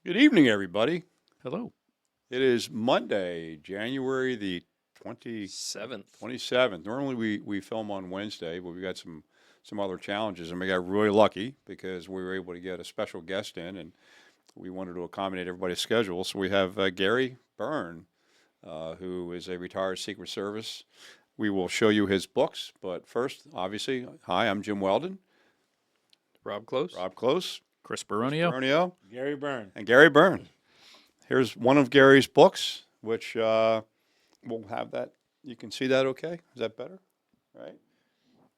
Good evening, everybody. Hello. It is Monday, January the 20, 7th. 27th. Normally we film on Wednesday, but we got some other challenges, and we got really lucky because we were able to get a special guest in, and we wanted to accommodate everybody's schedule. So we have Gary Byrne, who is a retired Secret Service. We will show you his books, but first, obviously, hi, I'm Jim Weldon, Rob Close. Rob Close, Chris Chris Baronio. Baronio, Gary Byrne. and Gary Byrne. Here's one of Gary's books, which we'll have that. You can see that okay? Is that better? Right?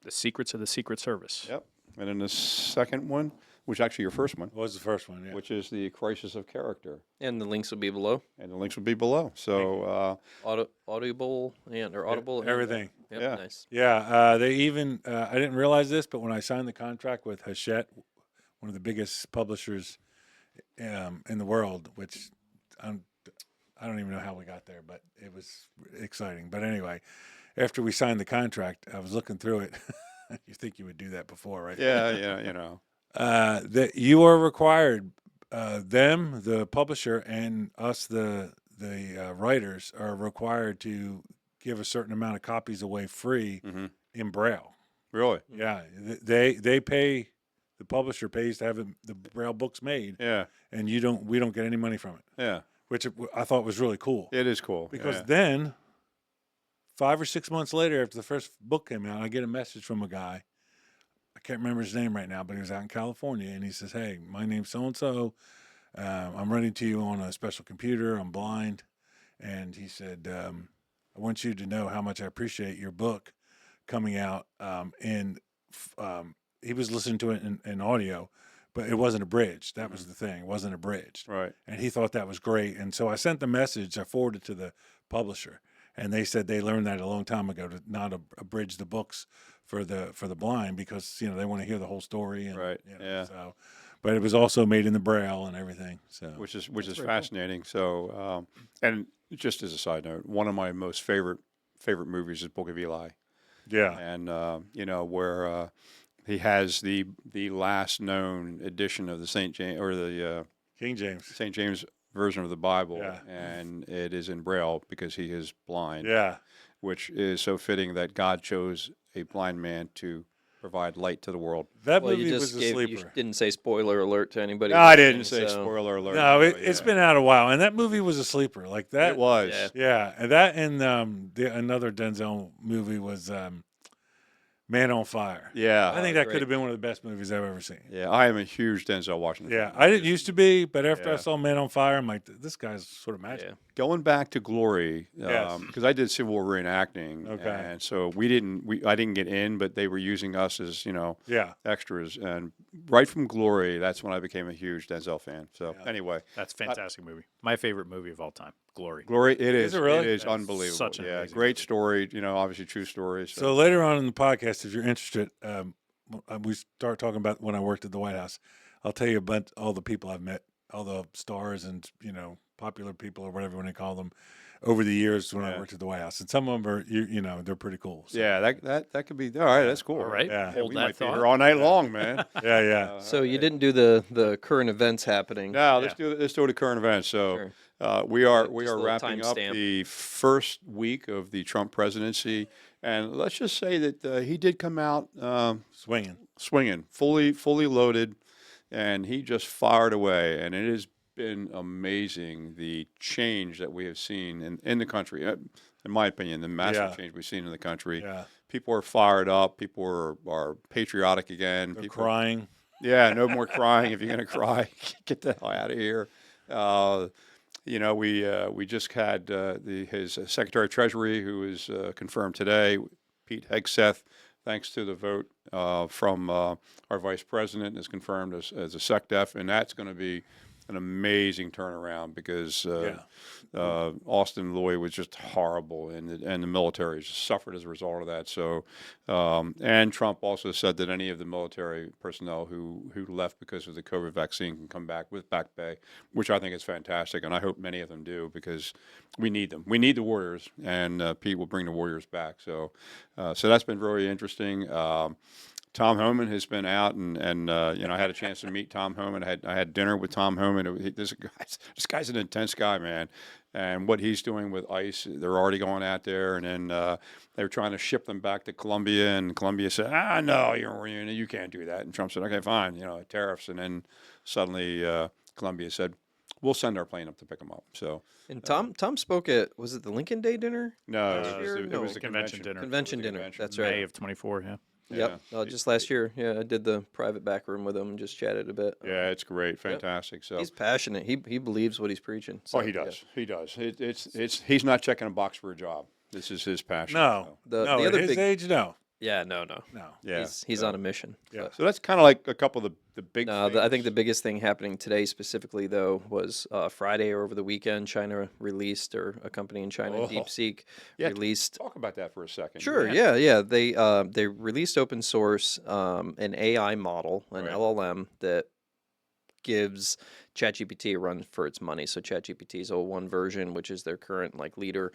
The Secrets of the Secret Service. Yep. And then the second one, which is actually your first one, What was the first one? Yeah. which is The Crisis of Character. And the links will be below. And the links will be below. So, Audible or Audible. and- Everything. Yep, Yeah. nice. Yeah. They even, I didn't realize this, but when I signed the contract with Hachette, one of the biggest publishers in the world, which I don't even know how we got there, but it was exciting. But anyway, after we signed the contract, I was looking through it. You think you would do that before, right? yeah, That you are required, them, the publisher, and us, the writers, are required to give a certain amount of copies away free hmm in Braille. Really? Yeah, they pay. The publisher pays to have the Braille books made, Yeah, and we don't get any money from it, yeah. which I thought was really cool. It is cool. Because yeah. then, 5 or 6 months later, after the first book came out, I get a message from a guy. I can't remember his name right now, but he was out in California, and he says, "Hey, my name's so and so. I'm writing to you on a special computer. I'm blind," and he said, "I want you to know how much I appreciate your book coming out." He was listening to it in audio, but it wasn't abridged. That was the thing; it wasn't abridged, Right. and he thought that was great. And so I sent the message. I forwarded it to the publisher, and they said they learned that a long time ago to not abridge the books for the blind because they want to hear the whole story. And, Right, yeah. So, but it was also made in the Braille and everything. So Which is very cool. fascinating. So, and just as a side note, one of my most favorite movies is Book of Eli. yeah, And where he has the last known edition of the St. James or the King James. St. James version of the Bible, Yeah. and it is in Braille because he is blind, Yeah, which is so fitting that God chose a blind man to provide light to the world. that Well, movie you was just a you sleeper. didn't say spoiler alert to anybody. No, I listening, didn't say so- spoiler alert. No, but it's yeah. been out a while, and that movie was a sleeper. Like that. It was. Yeah. Yeah, and that and another Denzel movie was Man on Fire. Yeah. I think that great. could have been one of the best movies I've ever seen. Yeah, I am a huge Denzel Washington Yeah, fan. I didn't used to be, but after I Yeah. saw Man on Fire, I'm like, this guy's sort of magic. Yeah. Going back to Glory, Yes. because I did Civil War reenacting, Okay. and so I didn't get in, but they were using us as Yeah, extras, and right from Glory, that's when I became a huge Denzel fan. So Yeah. anyway, That's a fantastic movie. My favorite movie of all time. Glory. Glory, it is it really? it is That's unbelievable. such an yeah, amazing great movie. story. Obviously true story. So later on in the podcast, if you're interested, we start talking about when I worked at the White House. I'll tell you about all the people I've met, all the stars and popular people or whatever you want to call them over the years when I Yeah. worked at the White House. And some of them are they're pretty cool. So, yeah, that could be all right. That's cool. All right. Yeah. Hold we that might be thought. here all night long, man. yeah. So you didn't do the current events happening. Now let's do the current events. So Sure. we are Just a little wrapping up timestamp. the first week of the Trump presidency, and let's just say that he did come out Swinging. swinging, fully loaded, and he just fired away. And it has been amazing the change that we have seen in the country. In my opinion, the massive Yeah. change we've seen in the country. Yeah. People are fired up. People are patriotic again. They're People, crying. yeah, no more crying. If you're gonna cry, get the hell out of here. We just had his Secretary of Treasury, who is confirmed today, Pete Hegseth, thanks to the vote from our Vice President, is confirmed as a SecDef, and that's going to be an amazing turnaround because Austin Lloyd was just horrible, and the military has suffered as a result of that. So, and Trump also said that any of the military personnel who left because of the COVID vaccine can come back with back pay, which I think is fantastic, and I hope many of them do because we need them. We need the Warriors, and Pete will bring the Warriors back. So that's been very interesting. Tom Homan has been out, and I had a chance to meet Tom Homan. I had dinner with Tom Homan. This guy's an intense guy, man. And what he's doing with ICE, they're already going out there, and then they were trying to ship them back to Colombia, and Colombia said, no, you can't do that. And Trump said, okay, fine, tariffs. And then suddenly Colombia said, we'll send our plane up to pick them up. So. And Tom spoke at, was it the Lincoln Day dinner? No, Last year? it No. was the Convention dinner. Convention It was the dinner. convention. That's May right. of 24, yeah. Yep. Just last year. Yeah, I did the private back room with him and just chatted a bit. Yeah, it's great, fantastic. So He's passionate. He believes what he's preaching. So, he does. He does. He's not checking a box for a job. This is his passion. No, The no, other at his big- age, no. Yeah, no. No. Yeah. He's on a mission. Yeah. So that's kind of like a couple of the big. No, I think the things. biggest thing happening today specifically, though, was Friday or over the weekend, China released, or a company in China, Oh. DeepSeek, Yeah, released. Talk about that for a second. Sure, yeah. They released open source an AI model, an Right. LLM that gives ChatGPT a run for its money. So ChatGPT's 01 version, which is their current leader.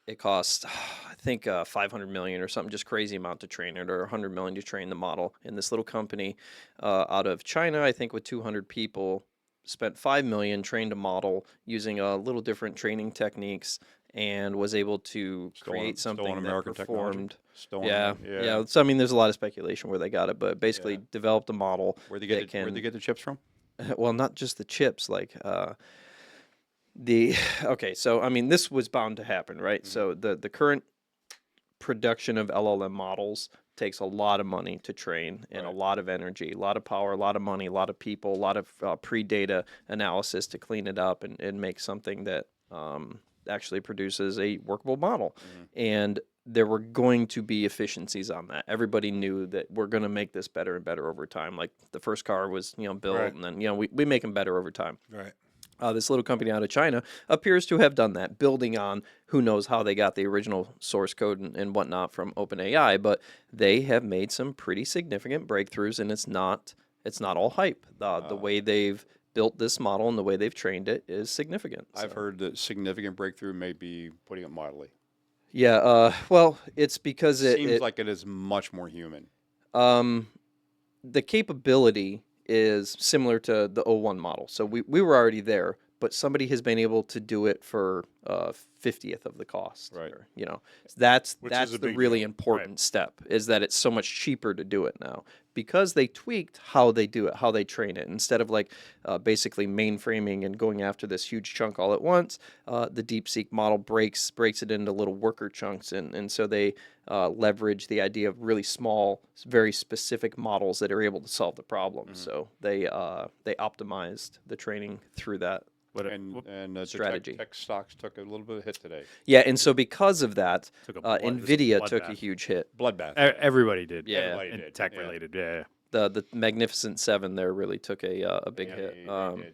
It costs, I think, 500 million or something, just crazy amount to train it, or 100 million to train the model. And this little company out of China, I think, with 200 people, spent 5 million, trained a model using a little different training techniques, and was able to create something that American technology. performed. Stolen. Yeah. So I mean, there's a lot of speculation where they got it, but basically developed a model. Where'd they that get the chips from? well, not just the chips, okay, so I mean, this was bound to happen, right? Mm-hmm. So the current production of LLM models takes a lot of money to train, and a Right. lot of energy, a lot of power, a lot of money, a lot of people, a lot of pre-data analysis to clean it up and make something that actually produces a workable model. Mm-hmm. And there were going to be efficiencies on that. Everybody knew that we're going to make this better and better over time. Like the first car was, built, Right. and then, we make them better over time. Right. This little company out of China appears to have done that, building on who knows how they got the original source code and whatnot from OpenAI, but they have made some pretty significant breakthroughs, and it's not all hype. The way they've built this model and the way they've trained it is significant. I've So, heard that significant breakthrough may be putting it mildly. yeah, well, it's because Seems like it is much more human. the capability is similar to the 01 model. So we were already there, but somebody has been able to do it for 50th of the cost. Right. Or, that's Which is a the big really deal. important step, is that it's so much cheaper to do it now because they tweaked how they do it, how they train it. Instead of basically mainframing and going after this huge chunk all at once, the DeepSeek model breaks it into little worker chunks, and so they leverage the idea of really small, very specific models that are able to solve the problem. So they optimized the training through that. And the strategy. tech stocks took a little bit of hit today. Yeah, and so because of that, Took a blood- it was a NVIDIA took a bloodbath. huge hit. Bloodbath. Everybody did. Yeah. Everybody And did. tech Yeah. related, yeah. The Magnificent Seven there really took a big Yeah, hit. they did.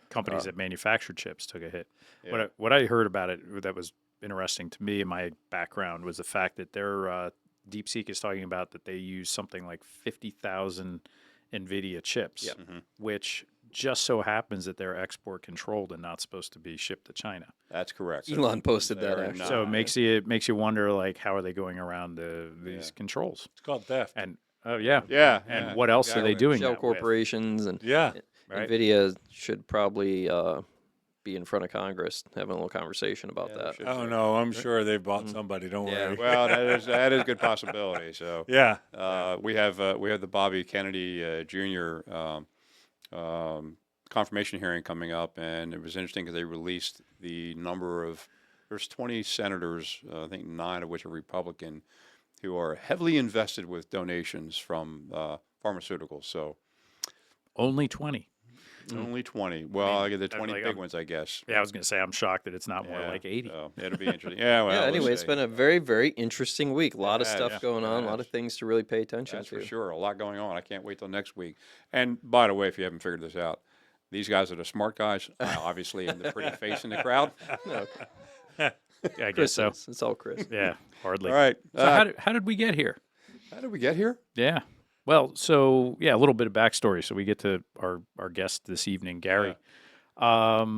Companies that manufacture chips took a hit. Yeah. What I heard about it that was interesting to me in my background was the fact that their DeepSeek is talking about that they use something like 50,000 NVIDIA chips, Yep. which just so happens that they're export controlled and not supposed to be shipped to China. That's correct. Elon posted that They're actually. So it not- makes you wonder, how are they going around these Yeah. controls? It's called theft. And yeah, Yeah. and yeah, what else are they exactly. doing? Shell that with? corporations and Yeah. Right. NVIDIA should probably be in front of Congress having a little conversation about Yeah, they that. should Oh be. no, I'm sure they bought somebody. Don't Yeah. worry. Well, that is a good possibility. So Yeah. we have the Bobby Kennedy Jr. Confirmation hearing coming up, and it was interesting because they released the number of there's 20 senators, I think 9 of which are Republican, who are heavily invested with donations from pharmaceuticals. So Only 20. only 20. Well, I get the 20 like, big ones, I guess. Yeah, I was going to say I'm shocked that it's not more Yeah, like 80. so it'll be interesting. Yeah. Well. Yeah, we'll anyway, it's see. been a very, very interesting week. A lot of Yeah, stuff yeah, going on, a yeah. lot of things to really pay attention That's to. for sure. A lot going on. I can't wait till next week. And by the way, if you haven't figured this out, these guys are the smart guys. I obviously am the pretty face in the crowd. No, I guess Chris so. is. It's all Chris. Yeah, hardly. All right. So how did we get here? how did we get here? Yeah. Well, so yeah, a little bit of backstory. So we get to our guest this evening, Gary. So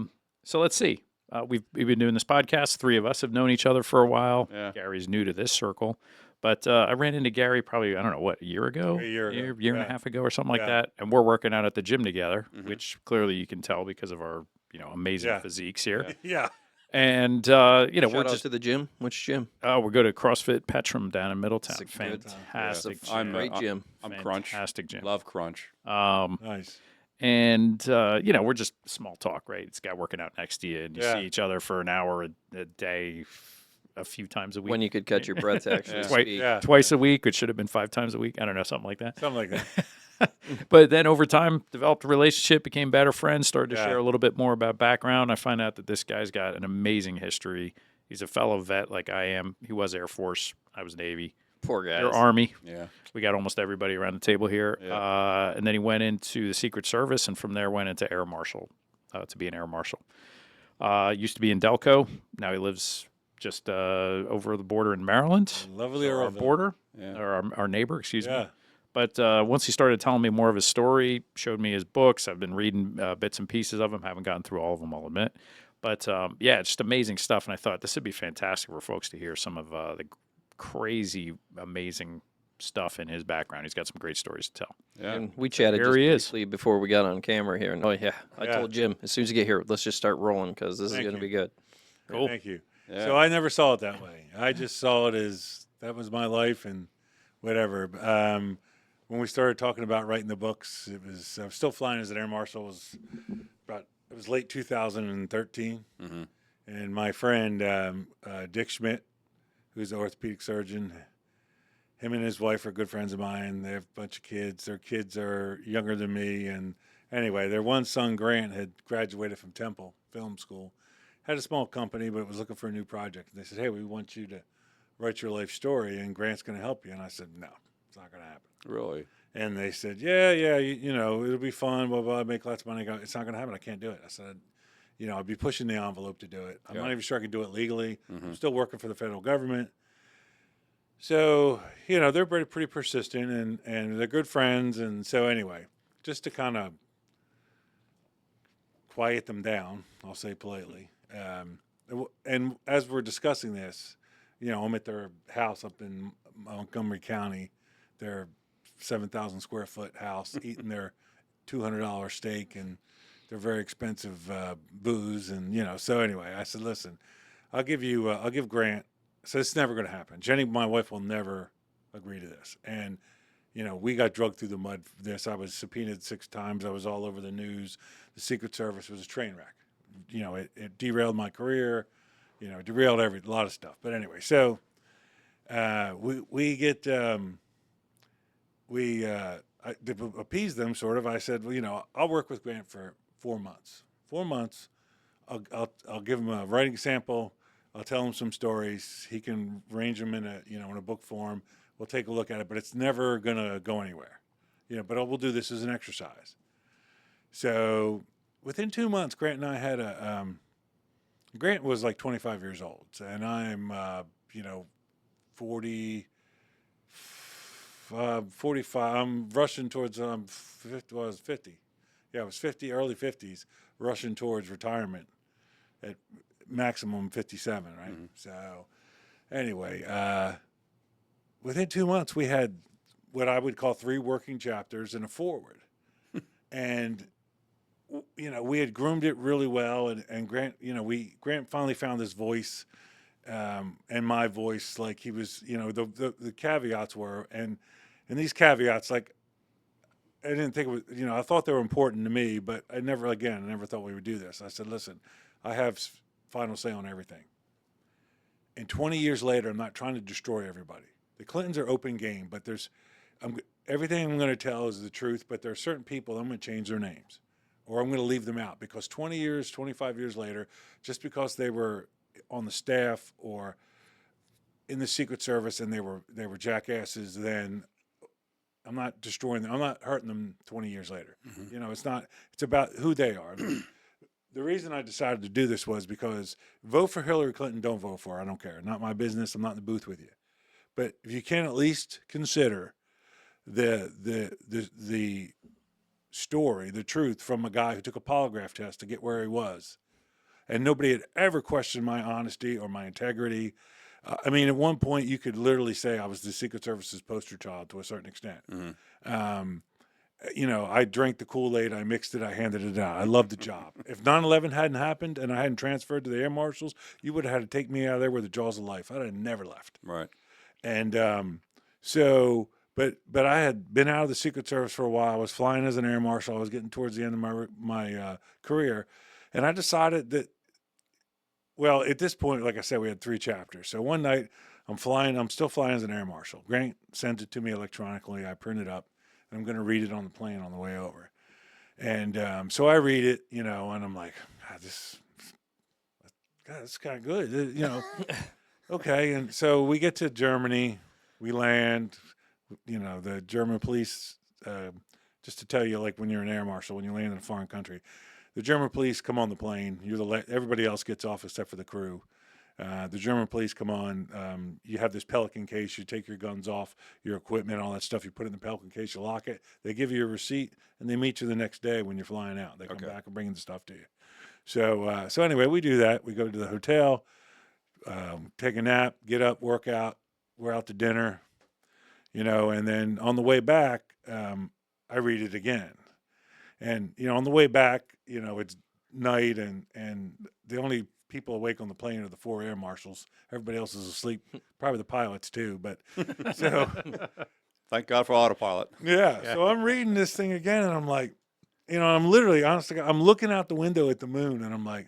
let's see. We've been doing this podcast. 3 of us have known each other for a while. Yeah. Gary's new to this circle, But I ran into Gary probably, I don't know, what, a year ago? A year ago, Year and a yeah. half ago or something like Yeah. that. And we're working out at the gym together, Mhm. which clearly you can tell because of our, amazing Yeah. physiques here. Yeah. And, we're Shout out just, to the gym. Which gym? we go to CrossFit Petrum down in Middletown. It's a good- Fantastic It's a gym. great gym. I'm Crunch. Fantastic gym. Love Crunch. Nice. And, we're just small talk, right? It's a guy working out next to you, and you Yeah. see each other for an hour a day, a few times a week. When you could catch your breath to actually Yeah. speak. Yeah. Twice a week. It should have been 5 times a week. I don't know, something like that. Something like that. But then over time, developed a relationship, became better friends, started to Yeah. share a little bit more about background. I find out that this guy's got an amazing history. He's a fellow vet like I am. He was Air Force. I was Navy. Poor guys. You're Army. Yeah. We got almost everybody around the table here. Yeah. And then he went into the Secret Service, and from there went into Air Marshal to be an Air Marshal. Used to be in Delco. Now he lives just over the border in Maryland. Lovely So our Earlville. border, Yeah. or our neighbor, excuse me. Yeah. But once he started telling me more of his story, showed me his books, I've been reading bits and pieces of them. Haven't gotten through all of them, I'll admit. But just amazing stuff. And I thought this would be fantastic for folks to hear some of the crazy, amazing stuff in his background. He's got some great stories to tell. Yeah. And we chatted Here just he is. briefly before we got on camera here. And I Yeah. told Jim, as soon as you get here, let's just start rolling because this is Thank going to you. be good. Cool. Thank you. Yeah. So I never saw it that way. I just saw it as that was my life and whatever. When we started talking about writing the books, I was still flying as an air marshal. It was late 2013, Mm-hmm. and my friend Dick Schmidt, who's an orthopedic surgeon, him and his wife are good friends of mine. They have a bunch of kids. Their kids are younger than me, and anyway, their one son Grant had graduated from Temple Film School, had a small company, but was looking for a new project. And they said, "Hey, we want you to write your life story, and Grant's going to help you." And I said, "No, it's not going to happen." Really? And they said, yeah, it'll be fun, blah, blah, make lots of money. I go, it's not going to happen. I can't do it. I said, I'd be pushing the envelope to do it. I'm Yeah. not even sure I can do it legally. Mhm. I'm still working for the federal government. So, they're pretty persistent and they're good friends. And so anyway, just to kind of quiet them down, I'll say politely. And as we're discussing this, I'm at their house up in Montgomery County, their 7,000 square foot house, eating their $200 steak and their very expensive booze. And, so anyway, I said, listen, I'll give Grant. So it's never going to happen. Jenny, my wife, will never agree to this. And, we got drugged through the mud for this. I was subpoenaed 6 times. I was all over the news. The Secret Service was a train wreck. It derailed my career, derailed a lot of stuff. But anyway, so we get, to appease them, sort of, I said, well, I'll work with Grant for 4 months. 4 months, I'll give him a writing sample. I'll tell him some stories. He can arrange them in a book form. We'll take a look at it, but it's never going to go anywhere. But we'll do this as an exercise. So within 2 months, Grant and I had Grant was like 25 years old, and I'm, 45. I'm rushing towards 50. Well, I was 50. Yeah, I was 50, early 50s, rushing towards retirement at maximum 57, right? Mhm. So anyway, within 2 months, we had what I would call 3 working chapters and a forward. And, we had groomed it really well. And Grant, Grant finally found his voice and my voice. Like he was, the caveats were, and these caveats, like, I didn't think it was, I thought they were important to me, but I never thought we would do this. I said, listen, I have final say on everything. And 20 years later, I'm not trying to destroy everybody. The Clintons are open game, but everything I'm going to tell is the truth, but there are certain people I'm going to change their names or I'm going to leave them out because 20 years, 25 years later, just because they were on the staff or in the Secret Service and they were jackasses, then I'm not destroying them. I'm not hurting them 20 years later. Mhm. It's about who they are. The reason I decided to do this was because vote for Hillary Clinton, don't vote for her. I don't care. Not my business. I'm not in the booth with you. But if you can at least consider the story, the truth from a guy who took a polygraph test to get where he was, and nobody had ever questioned my honesty or my integrity. I mean, at one point, you could literally say I was the Secret Service's poster child to a certain extent. Um, I drank the Kool-Aid, I mixed it, I handed it out. I loved the job. If 9/11 hadn't happened and I hadn't transferred to the Air Marshals, you would have had to take me out of there with the jaws of life. I'd have never left. Right. And but I had been out of the Secret Service for a while. I was flying as an Air Marshal. I was getting towards the end of my career, and I decided that, well, at this point, like I said, we had 3 chapters. So one night, I'm still flying as an Air Marshal. Grant sends it to me electronically. I print it up, and I'm going to read it on the plane on the way over. And so I read it, and I'm like, God, this is kind of good, Okay. And so we get to Germany, we land, the German police, just to tell you, like when you're an air marshal, when you land in a foreign country, the German police come on the plane. Everybody else gets off except for the crew. The German police come on. You have this Pelican case. You take your guns off, your equipment, all that stuff. You put it in the Pelican case. You lock it. They give you a receipt, and they meet you the next day when you're flying out. They come back and bring the stuff to you. So anyway, we do that. We go to the hotel, take a nap, get up, work out. We're out to dinner, and then on the way back, I read it again. And, on the way back, it's night and the only people awake on the plane are the 4 air marshals. Everybody else is asleep, probably the pilots too. But so, Thank God for autopilot. yeah. So I'm reading this thing again and I'm like, I'm literally, honestly, I'm looking out the window at the moon and I'm like,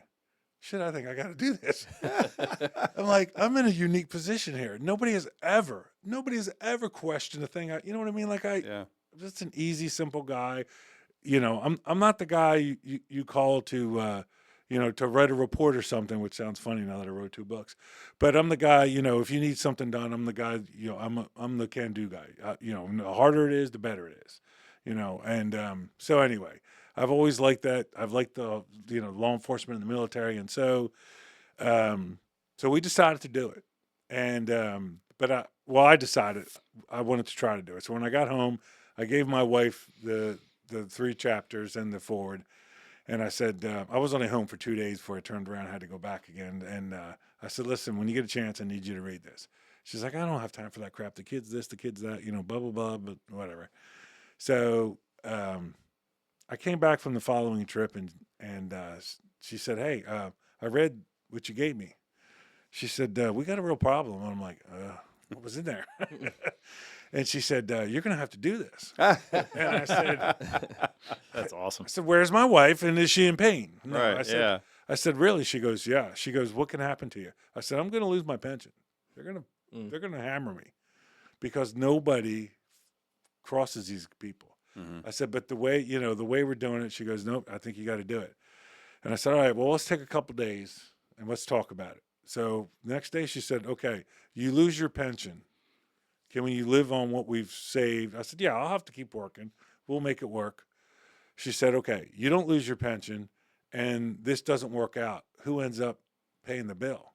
shit, I think I got to do this. I'm like, I'm in a unique position here. Nobody has ever questioned a thing. You know what I mean? Like Yeah. just an easy, simple guy. I'm not the guy you call to, to write a report or something, which sounds funny now that I wrote 2 books. But I'm the guy, if you need something done, I'm the guy. I'm the can-do guy. The harder it is, the better it is. And so anyway, I've always liked that. I've liked the law enforcement and the military, and so we decided to do it. And I decided I wanted to try to do it. So when I got home, I gave my wife the 3 chapters and the forward, and I said I was only home for 2 days before I turned around and had to go back again. And I said, listen, when you get a chance, I need you to read this. She's like, I don't have time for that crap. The kids this, the kids that, blah blah blah, but whatever. So I came back from the following trip, and she said, hey, I read what you gave me. She said, we got a real problem. And I'm like, what was in there? And she said, you're going to have to do this. And I said, That's awesome. I said, where's my wife? And is she in pain? No. Right. I said, really? She goes, yeah. She goes, what can happen to you? I said, I'm going to lose my pension. They're going to hammer me because nobody crosses these people. I said, but the way we're doing it, she goes, nope, I think you got to do it. And I said, all right, well, let's take a couple days and let's talk about it. So the next day she said, okay, you lose your pension. Can you live on what we've saved? I said, yeah, I'll have to keep working. We'll make it work. She said, okay, you don't lose your pension and this doesn't work out. Who ends up paying the bill?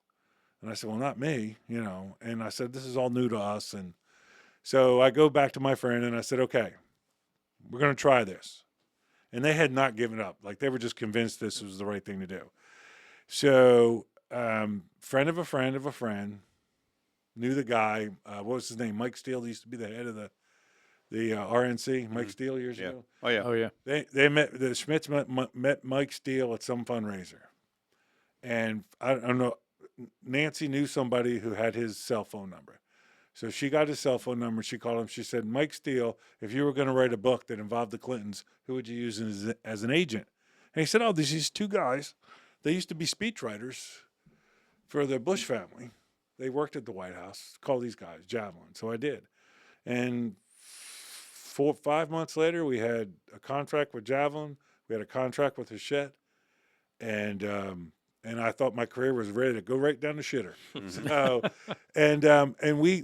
And I said, well, not me, and I said, this is all new to us. And so I go back to my friend and I said, okay, we're going to try this. And they had not given up. Like they were just convinced this was the right thing to do. So friend of a friend of a friend knew the guy. What was his name? Mike Steele. He used to be the head of the RNC. Mike Steele years ago. Oh yeah. Oh yeah. They met, the Schmitz met Mike Steele at some fundraiser. And I don't know, Nancy knew somebody who had his cell phone number. So she got his cell phone number. She called him. She said, Mike Steele, if you were going to write a book that involved the Clintons, who would you use as an agent? And he said, oh, these 2 guys. They used to be speechwriters for the Bush family. They worked at the White House. Call these guys, Javelin. So I did. And 5 months later, we had a contract with Javelin. We had a contract with Hachette. And I thought my career was ready to go right down the shitter. So, and we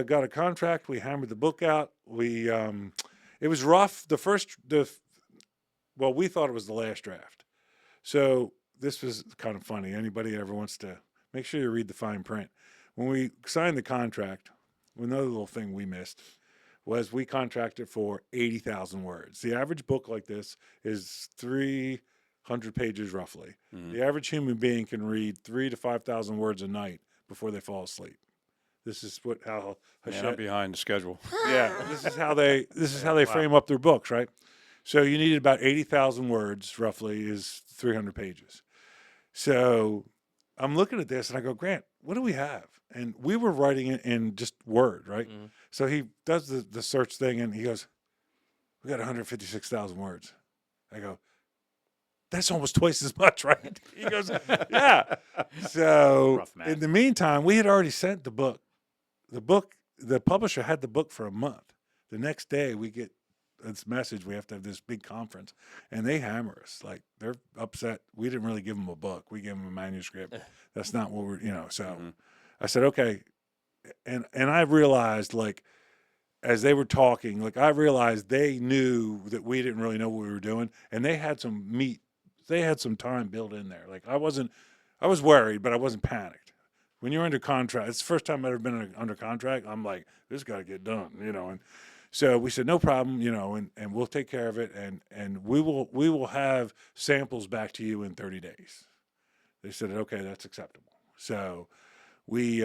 got a contract. We hammered the book out. It was rough. We thought it was the last draft. So this was kind of funny. Anybody ever wants to make sure you read the fine print. When we signed the contract, another little thing we missed was we contracted for 80,000 words. The average book like this is 300 pages roughly. The average human being can read 3,000 to 5,000 words a night before they fall asleep. This is how Man, I'm behind the schedule. yeah, this is how they frame up their books, right? So you needed about 80,000 words, roughly, is 300 pages. So I'm looking at this and I go, Grant, what do we have? And we were writing it in just Word, right? Mhm. So he does the search thing and he goes, we got 156,000 words. I go, that's almost twice as much, right? He goes, yeah. So Rough math. in the meantime, we had already sent the book. The publisher had the book for a month. The next day we get this message, we have to have this big conference, and they hammer us. Like, they're upset. We didn't really give them a book. We gave them a manuscript. That's not what we're, so I said, okay. And I realized, like, as they were talking, like, I realized they knew that we didn't really know what we were doing, and they had some meat. They had some time built in there. Like, I was worried, but I wasn't panicked. When you're under contract, it's the first time I've ever been under contract. I'm like, this got to get done, and so we said, no problem, and we'll take care of it. And we will have samples back to you in 30 days. They said, okay, that's acceptable. So we,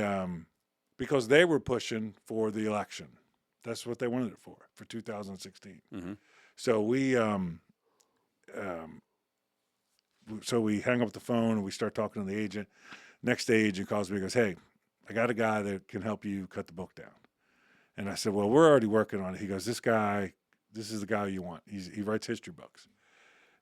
because they were pushing for the election. That's what they wanted it for 2016. Mhm. So we hang up the phone and we start talking to the agent. Next day, agent calls me and goes, hey, I got a guy that can help you cut the book down. And I said, well, we're already working on it. He goes, this is the guy you want. He writes history books.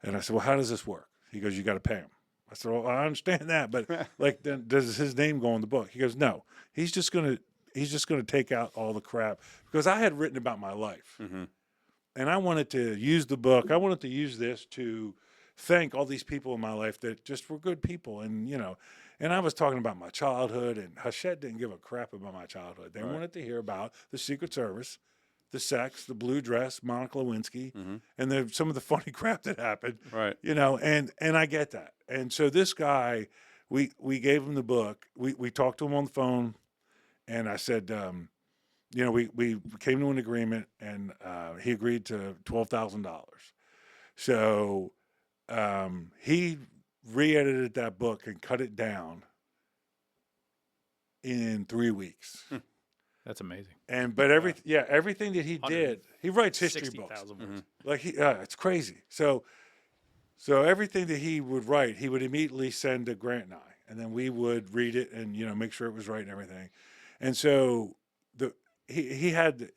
And I said, well, how does this work? He goes, you got to pay him. I said, well, I understand that, but like, then does his name go on the book? He goes, no, he's just going to take out all the crap, because I had written about my life. Mm-hmm. And I wanted to use the book. I wanted to use this to thank all these people in my life that just were good people. And, and I was talking about my childhood, and Hachette didn't give a crap about my childhood. They Right. wanted to hear about the Secret Service, the sex, the blue dress, Monica Lewinsky, Mm-hmm. and some of the funny crap that happened, Right. and I get that. And so this guy, we gave him the book. We talked to him on the phone, and I said, we came to an agreement, and he agreed to $12,000. So he re-edited that book and cut it down in 3 weeks. That's amazing. But everything that he did, he writes history books. 60,000 words. Like it's crazy. So everything that he would write, he would immediately send to Grant and I, and then we would read it and make sure it was right and everything. And so he had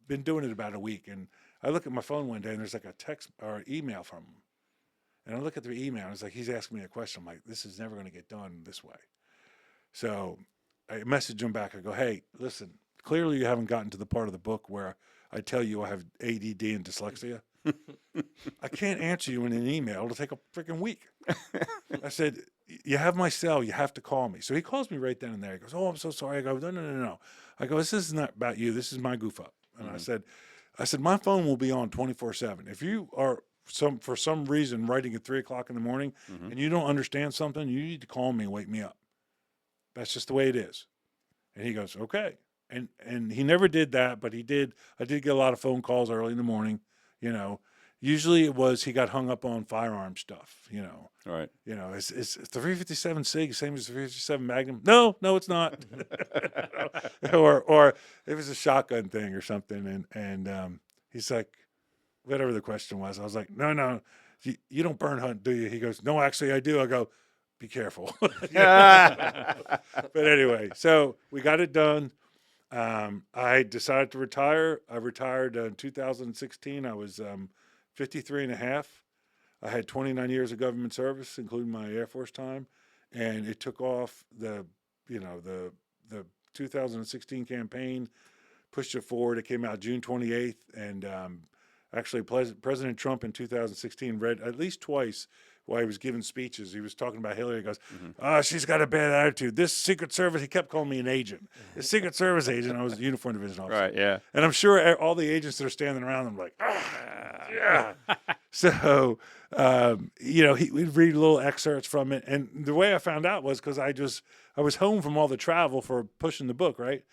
been doing it about a week, and I look at my phone one day and there's like a text or email from him, and I look at the email and it's like he's asking me a question. I'm like, this is never going to get done this way. So I message him back. I go, hey, listen, clearly you haven't gotten to the part of the book where I tell you I have ADD and dyslexia. I can't answer you in an email. It'll take a freaking week. I said, you have my cell. You have to call me. So he calls me right then and there. He goes, oh, I'm so sorry. I go, no. I go, this is not about you. This is my goof up. And I said, my phone will be on 24/7. If you are for some reason writing at 3:00 in the morning and you don't understand something, you need to call me and wake me up. That's just the way it is. And he goes, okay. And he never did that, but he did. I did get a lot of phone calls early in the morning. Usually it was he got hung up on firearm stuff. Right. Is the 357 SIG same as the 357 Magnum? No, it's not. or it was a shotgun thing or something. And he's like, whatever the question was. I was like, no, you don't burn hunt, do you? He goes, no, actually I do. I go, be careful. But anyway, so we got it done. I decided to retire. I retired in 2016. I was 53 and a half. I had 29 years of government service, including my Air Force time, and it took off. The 2016 campaign pushed it forward. It came out June 28th, and actually President Trump in 2016 read at least twice while he was giving speeches. He was talking about Hillary. He goes, she's got a bad attitude. This Secret Service, he kept calling me an agent. The Secret Service agent, I was a uniform division officer. Right. Yeah. And I'm sure all the agents that are standing around, I'm like, yeah. So, we'd read little excerpts from it. And the way I found out was because I was home from all the travel for pushing the book, right?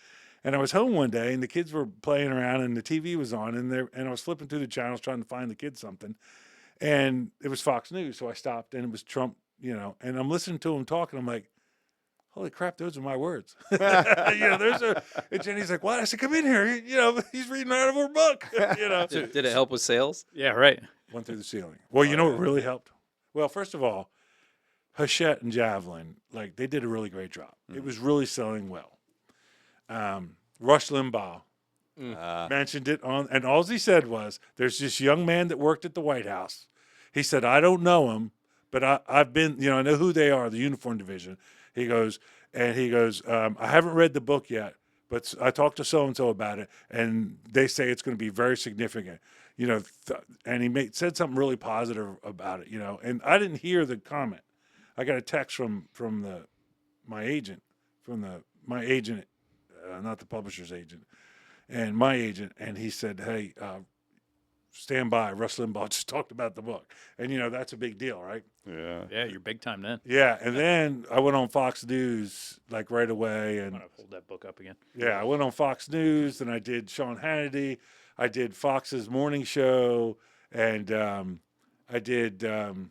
And I was home one day, and the kids were playing around, and the TV was on, and I was flipping through the channels trying to find the kids something. And it was Fox News, so I stopped, and it was Trump, and I'm listening to him talking. I'm like, holy crap, those are my words. And Jenny's like, what? I said, come in here. He's reading out of her book. Did it help with sales? Yeah, right. Went through the ceiling. Well, you know what really helped? Well, first of all, Hachette and Javelin, like they did a really great job. It was really selling well. Rush Limbaugh mentioned it and all he said was, there's this young man that worked at the White House. He said, I don't know him, but I've been, I know who they are, the uniform division. He goes, I haven't read the book yet, but I talked to so-and-so about it, and they say it's going to be very significant. And he said something really positive about it, and I didn't hear the comment. I got a text from my agent, not the publisher's agent, and my agent, and he said, hey, stand by. Rush Limbaugh just talked about the book. And, that's a big deal, right? Yeah. Yeah, you're big time then. Yeah. And then I went on Fox News, like right away. I'm And going to hold that book up again. yeah, I went on Fox News and I did Sean Hannity. I did Fox's morning show. And I did 3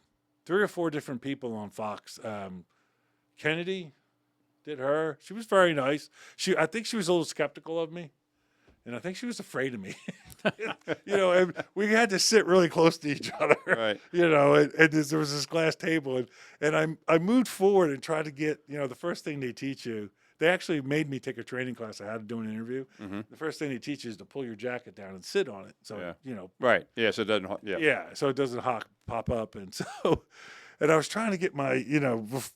or 4 different people on Fox. Kennedy did her. She was very nice. I think she was a little skeptical of me. And I think she was afraid of me, and we had to sit really close to each other, Right. and there was this glass table, and I moved forward and tried to get, the first thing they teach you, they actually made me take a training class on how to do an interview. The first thing they teach you is to pull your jacket down and sit on it. So, Right. Yeah. So it doesn't. Yeah. so it doesn't pop up. And so, and I was trying to get my, it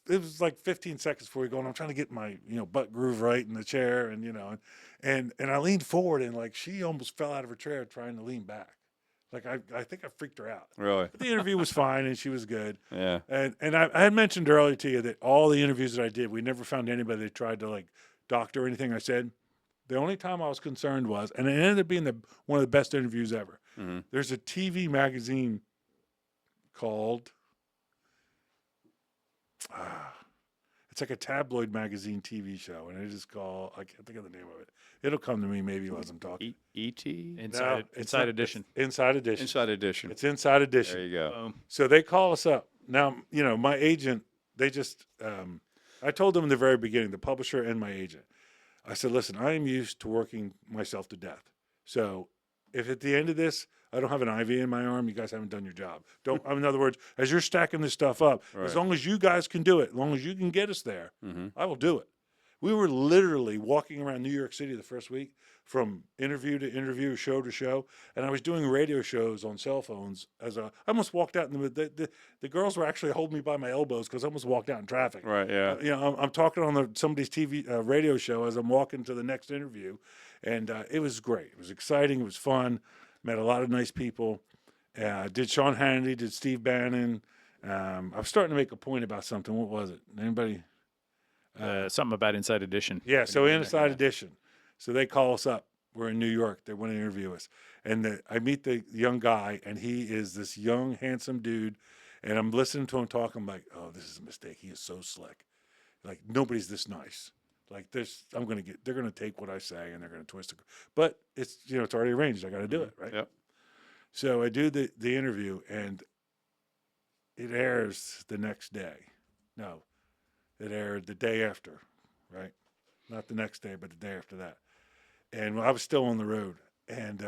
was like 15 seconds before we go, and I'm trying to get my, butt groove right in the chair, and, and I leaned forward, and like she almost fell out of her chair trying to lean back. Like I think I freaked her out. Really. But the interview was fine, and she was good. Yeah. And I had mentioned earlier to you that all the interviews that I did, we never found anybody that tried to like doctor anything I said. The only time I was concerned was, and it ended up being one of the best interviews ever. There's a TV magazine called, it's like a tabloid magazine TV show, and it is called, I can't think of the name of it. It'll come to me maybe as I'm talking. E.T. Inside Edition. Inside Edition. Inside Edition. It's Inside Edition. There you go. Boom. So they call us up. Now, my agent, they just, I told them in the very beginning, the publisher and my agent, I said, listen, I am used to working myself to death. So if at the end of this, I don't have an IV in my arm, you guys haven't done your job. In other words, as you're stacking this stuff up, as long as you guys can do it, as long as you can get us there, I will do it. We were literally walking around New York City the first week from interview to interview, show to show, and I was doing radio shows on cell phones. I almost walked out, and the girls were actually holding me by my elbows because I almost walked out in traffic. Right. Yeah. I'm talking on somebody's TV radio show as I'm walking to the next interview, and it was great. It was exciting. It was fun. Met a lot of nice people. Did Sean Hannity, did Steve Bannon. I was starting to make a point about something. What was it? Anybody? Something about Inside Edition. Yeah, so Inside Edition. So they call us up. We're in New York. They want to interview us. And I meet the young guy, and he is this young, handsome dude. And I'm listening to him talk. I'm like, oh, this is a mistake. He is so slick. Like, nobody's this nice. Like this, they're going to take what I say and they're going to twist it. But it's, it's already arranged. I got to do it, right? Yep. So I do the interview, and it airs the next day. No, it aired the day after, right? Not the next day, but the day after that. And I was still on the road, and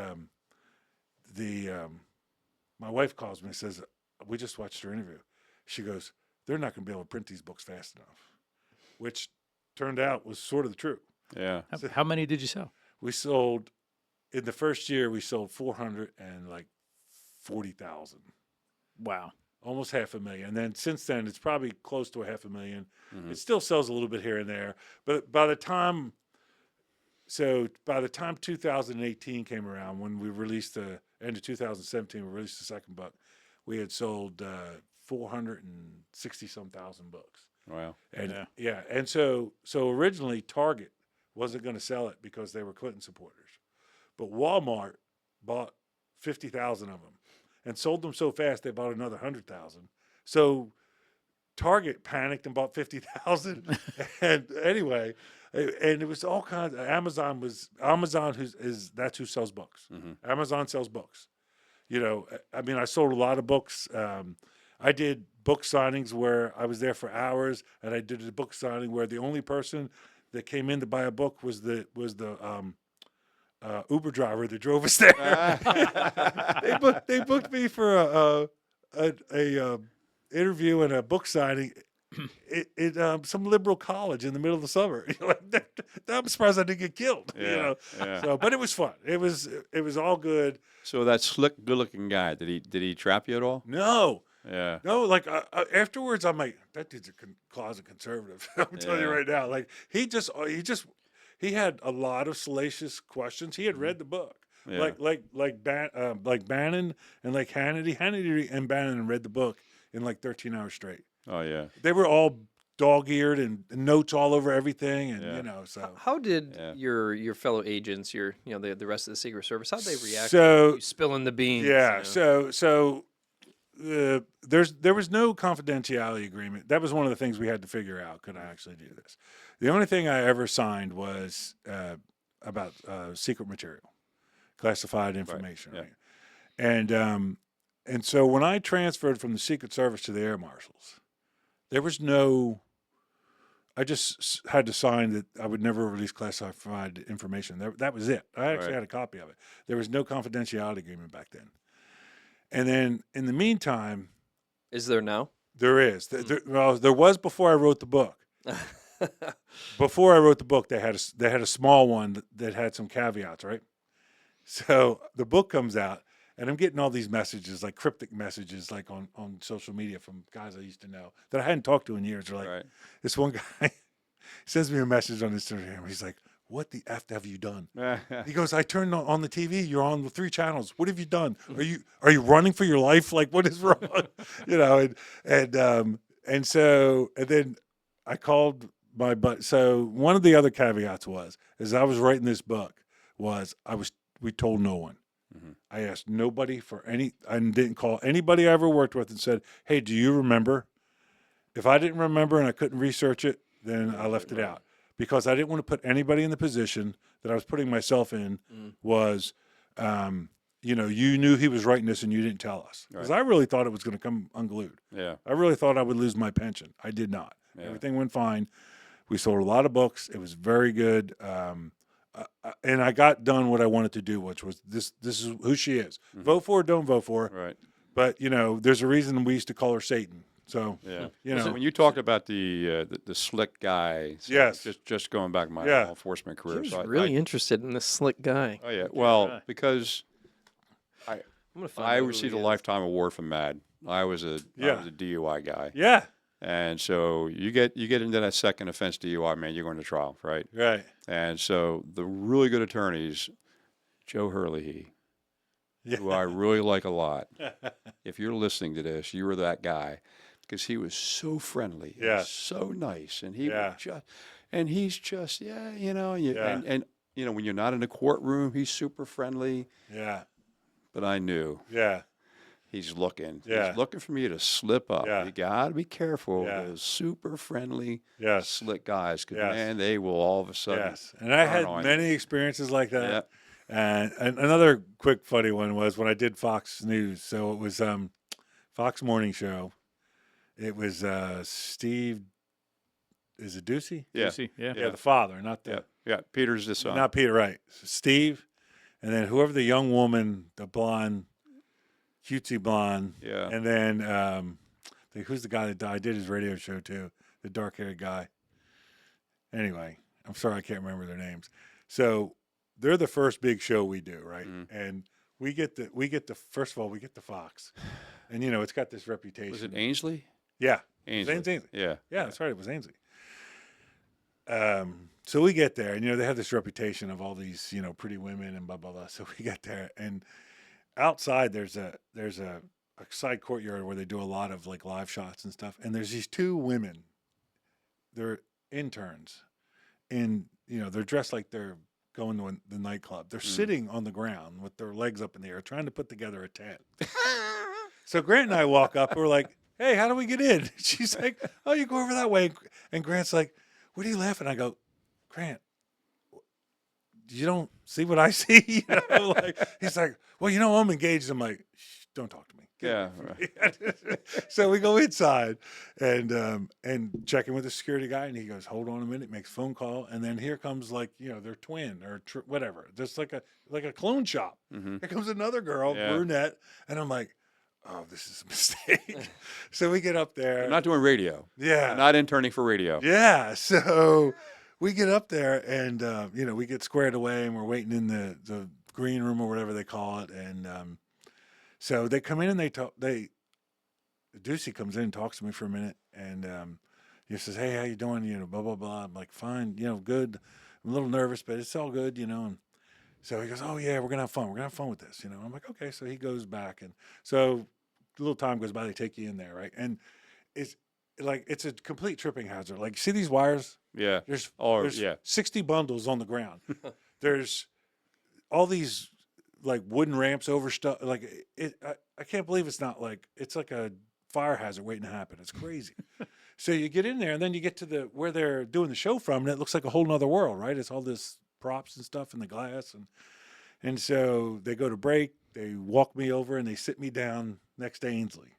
my wife calls me and says, we just watched her interview. She goes, they're not going to be able to print these books fast enough, which turned out was sort of the truth. Yeah. How many did you sell? We sold, in the first year, we sold 440,000. Wow. Almost 500,000. And then since then, it's probably close to 500,000. It still sells a little bit here and there. But by the time 2018 came around, when we released the end of 2017, we released the second book, we had sold 460-some thousand books. Wow. And and so originally Target wasn't going to sell it because they were Clinton supporters, but Walmart bought 50,000 of them and sold them so fast they bought another 100,000. So Target panicked and bought 50,000. And anyway, and it was all kinds of, Amazon that's who sells books. Amazon sells books. I mean, I sold a lot of books. I did book signings where I was there for hours, and I did a book signing where the only person that came in to buy a book was the Uber driver that drove us there. They booked me for a interview and a book signing at some liberal college in the middle of the summer. I'm surprised I didn't get killed. Yeah, yeah. So, but it was fun. It was all good. So that slick, good-looking guy, did he trap you at all? No, Yeah. no. Like afterwards, I'm like, that dude's a closet conservative. I'm telling you Yeah. right now. Like he had a lot of salacious questions. He had read the book. Yeah. Like Bannon and like Hannity and Bannon read the book in like 13 hours straight. Oh, yeah. They were all dog-eared and notes all over everything, and Yeah. so. How did Yeah. your fellow agents, the rest of the Secret Service, how they react So- to you spilling the beans? Yeah. you know? So there was no confidentiality agreement. That was one of the things we had to figure out. Could I actually do this? The only thing I ever signed was about secret material, classified information. yeah. Right? And so when I transferred from the Secret Service to the Air Marshals, there was no. I just had to sign that I would never release classified information. That was it. I actually Right. had a copy of it. There was no confidentiality agreement back then. And then in the meantime, Is there now? there is. There was before I wrote the book. Before I wrote the book, they had a small one that had some caveats, right? So the book comes out, and I'm getting all these messages, like cryptic messages, like on social media from guys I used to know that I hadn't talked to in years. They're like, Right. this one guy sends me a message on Instagram. He's like, "What the F have you done?" He goes, "I turned on the TV. You're on the 3 channels. What have you done? Are you running for your life? Like, what is wrong?" And then I called my buddy. So one of the other caveats is I was writing this book we told no one. Mhm. I asked nobody for any. I didn't call anybody I ever worked with and said, "Hey, do you remember?" If I didn't remember and I couldn't research it, then I left it out because I didn't want to put anybody in the position that I was putting myself in. Was you knew he was writing this and you didn't tell us because I really thought it was going to come unglued. Yeah. I really thought I would lose my pension. I did not. Yeah. Everything went fine. We sold a lot of books. It was very good. And I got done what I wanted to do, which was this is who she is. Vote for her, don't vote for her. Right. But, there's a reason we used to call her Satan. So, Yeah. you When you talked about the slick guy, so Yes. just going back my Yeah. law enforcement He career. was so really interested in this slick guy. Oh yeah. Well, guy. because I'm gonna find I out who received he a is. lifetime award from MAD. I was a DUI guy, yeah, and so you get into that second offense DUI, man, you're going to trial, right? right. And so the really good attorneys, Joe Hurley, who I really like a lot. If you're listening to this, you were that guy because he was so friendly, Yeah. and so nice, and he Yeah. would just, and he's just, Yeah. and when you're not in a courtroom, he's super friendly. Yeah, But I knew yeah, he's looking. Yeah. He's looking for me to slip up. Yeah. You got to be careful Yeah. with those super friendly, yes, slick guys because, Yes. man, they will all of a sudden. yes. And I turn had on many experiences like that. Yeah. And another quick funny one was when I did Fox News. So it was Fox Morning Show. It was Steve. Is it Ducey? Yeah. See? Yeah. Yeah, the father, not the Yeah. Yeah. Peter's the son. not Peter. Right, Steve, and then whoever the young woman, the blonde, cutesy blonde, Yeah. and then who's the guy that died? Did his radio show too, the dark-haired guy. Anyway, I'm sorry I can't remember their names. So they're the first big show we do, right? Mhm. And we get the first of all we get the Fox, and it's got this reputation. Was it Ainsley? Yeah, Ainsley. Ainsley. Yeah. Yeah, that's right. It was Ainsley. So we get there, and they have this reputation of all these, pretty women and blah blah blah. So we get there, and outside there's a side courtyard where they do a lot of like live shots and stuff. And there's these 2 women. They're interns, and they're dressed like they're going to the nightclub. They're sitting on the ground with their legs up in the air, trying to put together a tent. So Grant and I walk up. We're like, "Hey, how do we get in?" She's like, "Oh, you go over that way." And Grant's like, "What are you laughing?" I go, "Grant, you don't see what I see?" He's like, "Well, I'm engaged." I'm like, "Shh, don't talk to me." Yeah. So we go inside and check in with the security guy, and he goes, "Hold on a minute," makes a phone call, and then here comes like their twin or whatever, just like a clone shop. Mm-hmm. Here comes another girl, Yeah. brunette, and I'm like, "Oh, this is a mistake." So we get up there. They're not doing radio. Yeah. They're not interning for radio. Yeah. So we get up there and, we get squared away and we're waiting in the green room or whatever they call it. And so they come in and Ducey comes in and talks to me for a minute. And he says, "Hey, how you doing? Blah, blah, blah." I'm like, "Fine, good." I'm a little nervous, but it's all good, And so he goes, "Oh, yeah, we're going to have fun. We're going to have fun with this." I'm like, "Okay." So he goes back. And so a little time goes by, they take you in there, right? And it's a complete tripping hazard. Like, see these wires? Yeah. There's Yeah. 60 bundles on the ground. There's all these like wooden ramps over stuff. Like I can't believe it's not like it's like a fire hazard waiting to happen. It's crazy. So you get in there and then you get to where they're doing the show from, and it looks like a whole nother world, right? It's all this props and stuff in the glass, and so they go to break. They walk me over and they sit me down next to Ainsley.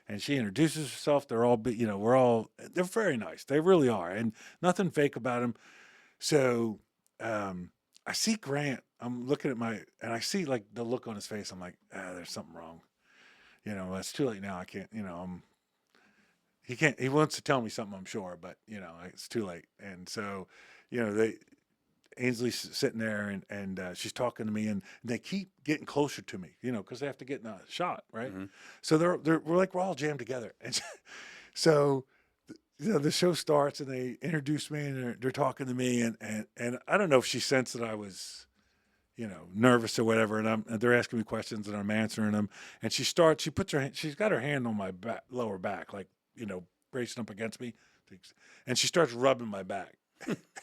And she introduces herself. They're all, they're very nice. They really are. And nothing fake about them. So I see Grant. I'm looking at and I see like the look on his face. I'm like, there's something wrong. It's too late now. I can't, he wants to tell me something, I'm sure, but it's too late. And so, Ainsley's sitting there and she's talking to me and they keep getting closer to me, because they have to get in a shot, right? Mm-hmm. So we're all jammed together. And so, the show starts and they introduce me and they're talking to me and I don't know if she sensed that I was, nervous or whatever. And they're asking me questions and I'm answering them. And she's got her hand on my back, lower back, like, bracing up against me. And she starts rubbing my back.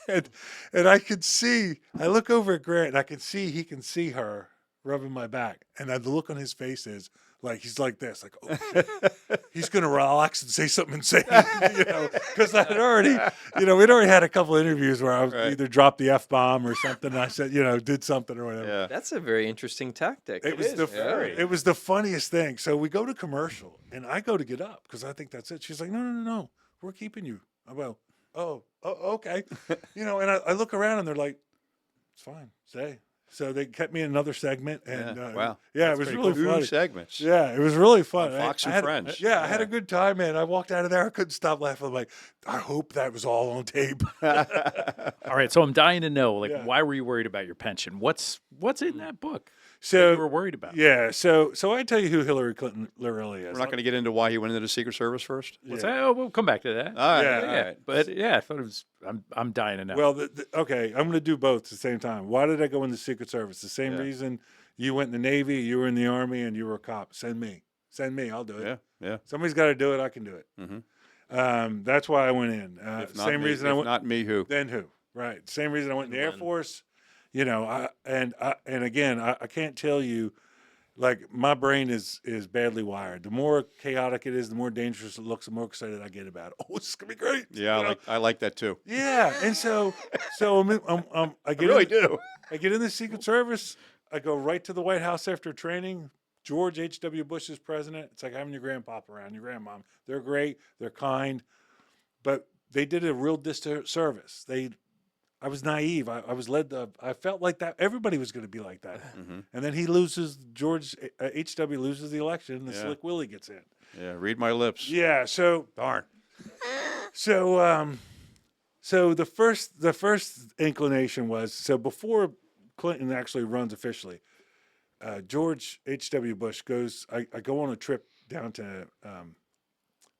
and I could see, I look over at Grant and I can see, he can see her rubbing my back. And the look on his face is like, he's like this, like, oh, shit. He's going to relax and say something insane, because I had already, we'd already had a couple interviews where I was either dropped the F-bomb or something. And I said, did something or whatever. Yeah. That's a very interesting tactic. It was the funniest thing. So we go to commercial and I go to get up because I think that's it. She's like, no, we're keeping you. I go, oh, okay. And I look around and they're like, it's fine, stay. So they kept me in another segment. And wow. Yeah, it was really funny. 2 segments. Yeah, it was really fun. On Fox and had, Friends. I had a good time, man. I walked out of there. I couldn't stop laughing. I'm like, I hope that was all on tape. All right, so I'm dying to know, Yeah. why were you worried about your pension? What's in that book that So you were worried about? yeah, so I tell you who Hillary Clinton really is. We're not going to get into why he went into the Secret Service first. What's that? Oh, we'll come back to that. All right. Yeah. All right. But yeah, I thought it was. I'm dying to know. Well, okay, I'm going to do both at the same time. Why did I go in the Secret Service? The same reason you went in the Navy, you were in the Army, and you were a cop. Send me. I'll do it. Yeah. Somebody's got to do it. I can do it. Mm-hmm. That's why I went in. If not Same me, reason if I went. not me, who? Then who? Right. Same reason I went in the Air When. Force. And again, I can't tell you. Like, my brain is badly wired. The more chaotic it is, the more dangerous it looks, the more excited I get about it. Oh, this is gonna be great. Yeah, I like that too. Yeah, and so I get really do. I get in the Secret Service. I go right to the White House after training. George H.W. Bush is president. It's like having your grandpapa around, your grandmom. They're great. They're kind, but they did a real disservice. I was naive. I felt like that everybody was going to be like that. Mm-hmm. And then George H.W. loses the election, and the Slick Willie gets in. Yeah, read my lips. Yeah, so Darn. So the first inclination was before Clinton actually runs officially, George H.W. Bush goes. I go on a trip down to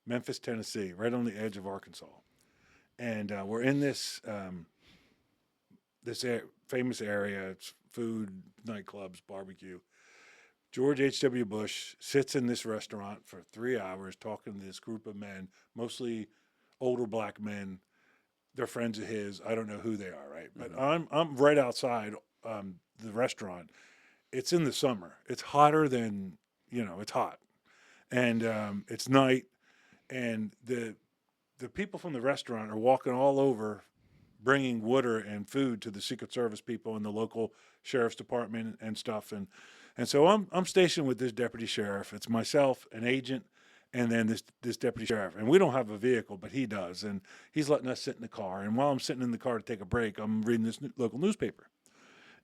Memphis, Tennessee, right on the edge of Arkansas, and we're in this famous area. It's food, nightclubs, barbecue. George H.W. Bush sits in this restaurant for 3 hours talking to this group of men, mostly older black men. They're friends of his. I don't know who they are, right? But I'm right outside the restaurant. It's in the summer. It's hotter than, it's hot. And it's night. And the people from the restaurant are walking all over bringing water and food to the Secret Service people and the local sheriff's department and stuff. And so I'm stationed with this deputy sheriff. It's myself, an agent, and then this deputy sheriff. And we don't have a vehicle, but he does. And he's letting us sit in the car. And while I'm sitting in the car to take a break, I'm reading this local newspaper.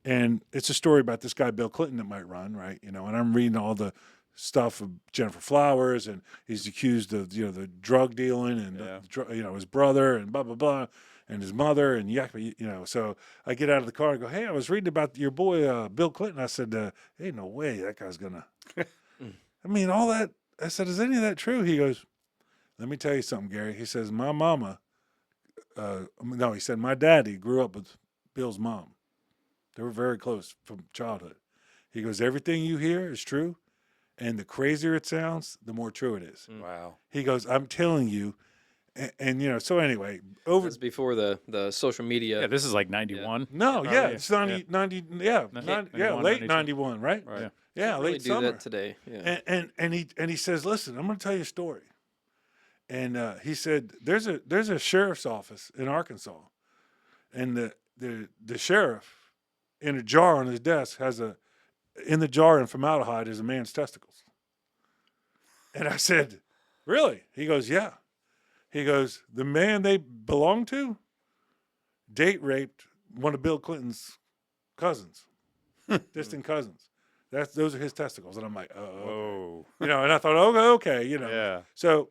And it's a story about this guy, Bill Clinton, that might run, right? And I'm reading all the stuff of Jennifer Flowers, and he's accused of, the drug dealing and, his brother and blah, blah, blah, and his mother and so I get out of the car and go, hey, I was reading about your boy, Bill Clinton. I said, hey, no way that guy's going to, I mean, all that. I said, is any of that true? He goes, let me tell you something, Gary. He says, my mama, no, he said, my daddy grew up with Bill's mom. They were very close from childhood. He goes, everything you hear is true. And the crazier it sounds, the more true it is. Wow. He goes, I'm telling you. And so anyway, over. That's before the social media. Yeah, this is like 91. No, Yeah, yeah, probably, it's 90, yeah. 90 yeah, 91, late 92. 91, right? Right. Yeah. Yeah, Can't really late do summer. that today. Yeah. And he says, listen, I'm going to tell you a story. And he said, there's a sheriff's office in Arkansas, and the sheriff in a jar on his desk has in the jar in formaldehyde is a man's testicles. And I said, really? He goes, yeah. He goes, the man they belong to date raped one of Bill Clinton's cousins, distant cousins. Those are his testicles. And I'm like, oh, Whoa. and I thought, okay, Yeah. So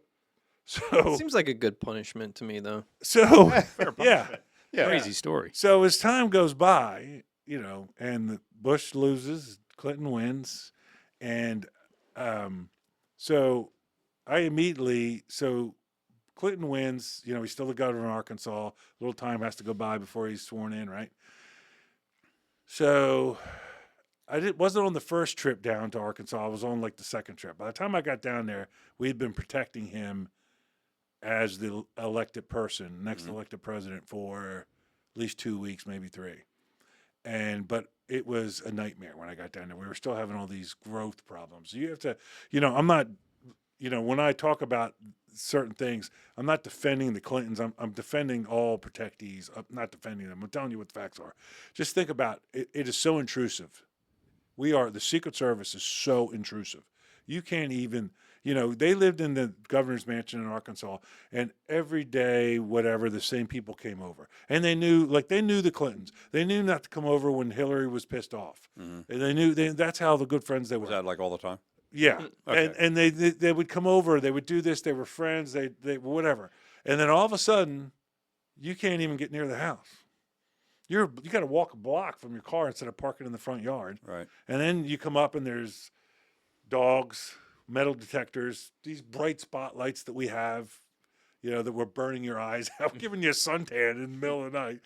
Seems like a good punishment to me, though. yeah. Yeah. Crazy story. So as time goes by, and Bush loses, Clinton wins, and so Clinton wins. He's still the governor of Arkansas. A little time has to go by before he's sworn in, right? So wasn't on the first trip down to Arkansas. I was on like the second trip. By the time I got down there, we had been protecting him as the elected person, next elected president, for at least 2 weeks, maybe 3. But it was a nightmare when I got down there. We were still having all these growth problems. You have to, I'm not, when I talk about certain things, I'm not defending the Clintons. I'm defending all protectees. I'm not defending them. I'm telling you what the facts are. Just think about it. It is so intrusive. The Secret Service is so intrusive. You can't even, they lived in the governor's mansion in Arkansas, and every day, whatever, the same people came over. And they knew the Clintons. They knew not to come over when Hillary was pissed off. And they knew that's how the good friends they were. Was that like all the time? Yeah. Okay. And they would come over, they would do this, they were friends, they whatever. And then all of a sudden, you can't even get near the house. You got to walk a block from your car instead of parking in the front yard. Right. And then you come up and there's dogs, metal detectors, these bright spotlights that we have, that were burning your eyes out, giving you a suntan in the middle of the night,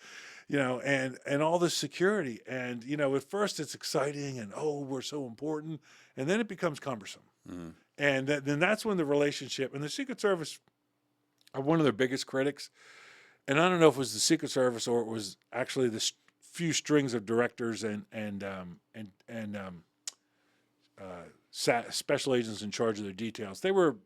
and all this security. And, at first it's exciting and, we're so important. And then it becomes cumbersome. And then that's when the relationship, and the Secret Service are one of their biggest critics. And I don't know if it was the Secret Service or it was actually the few strings of directors and special agents in charge of their details. They were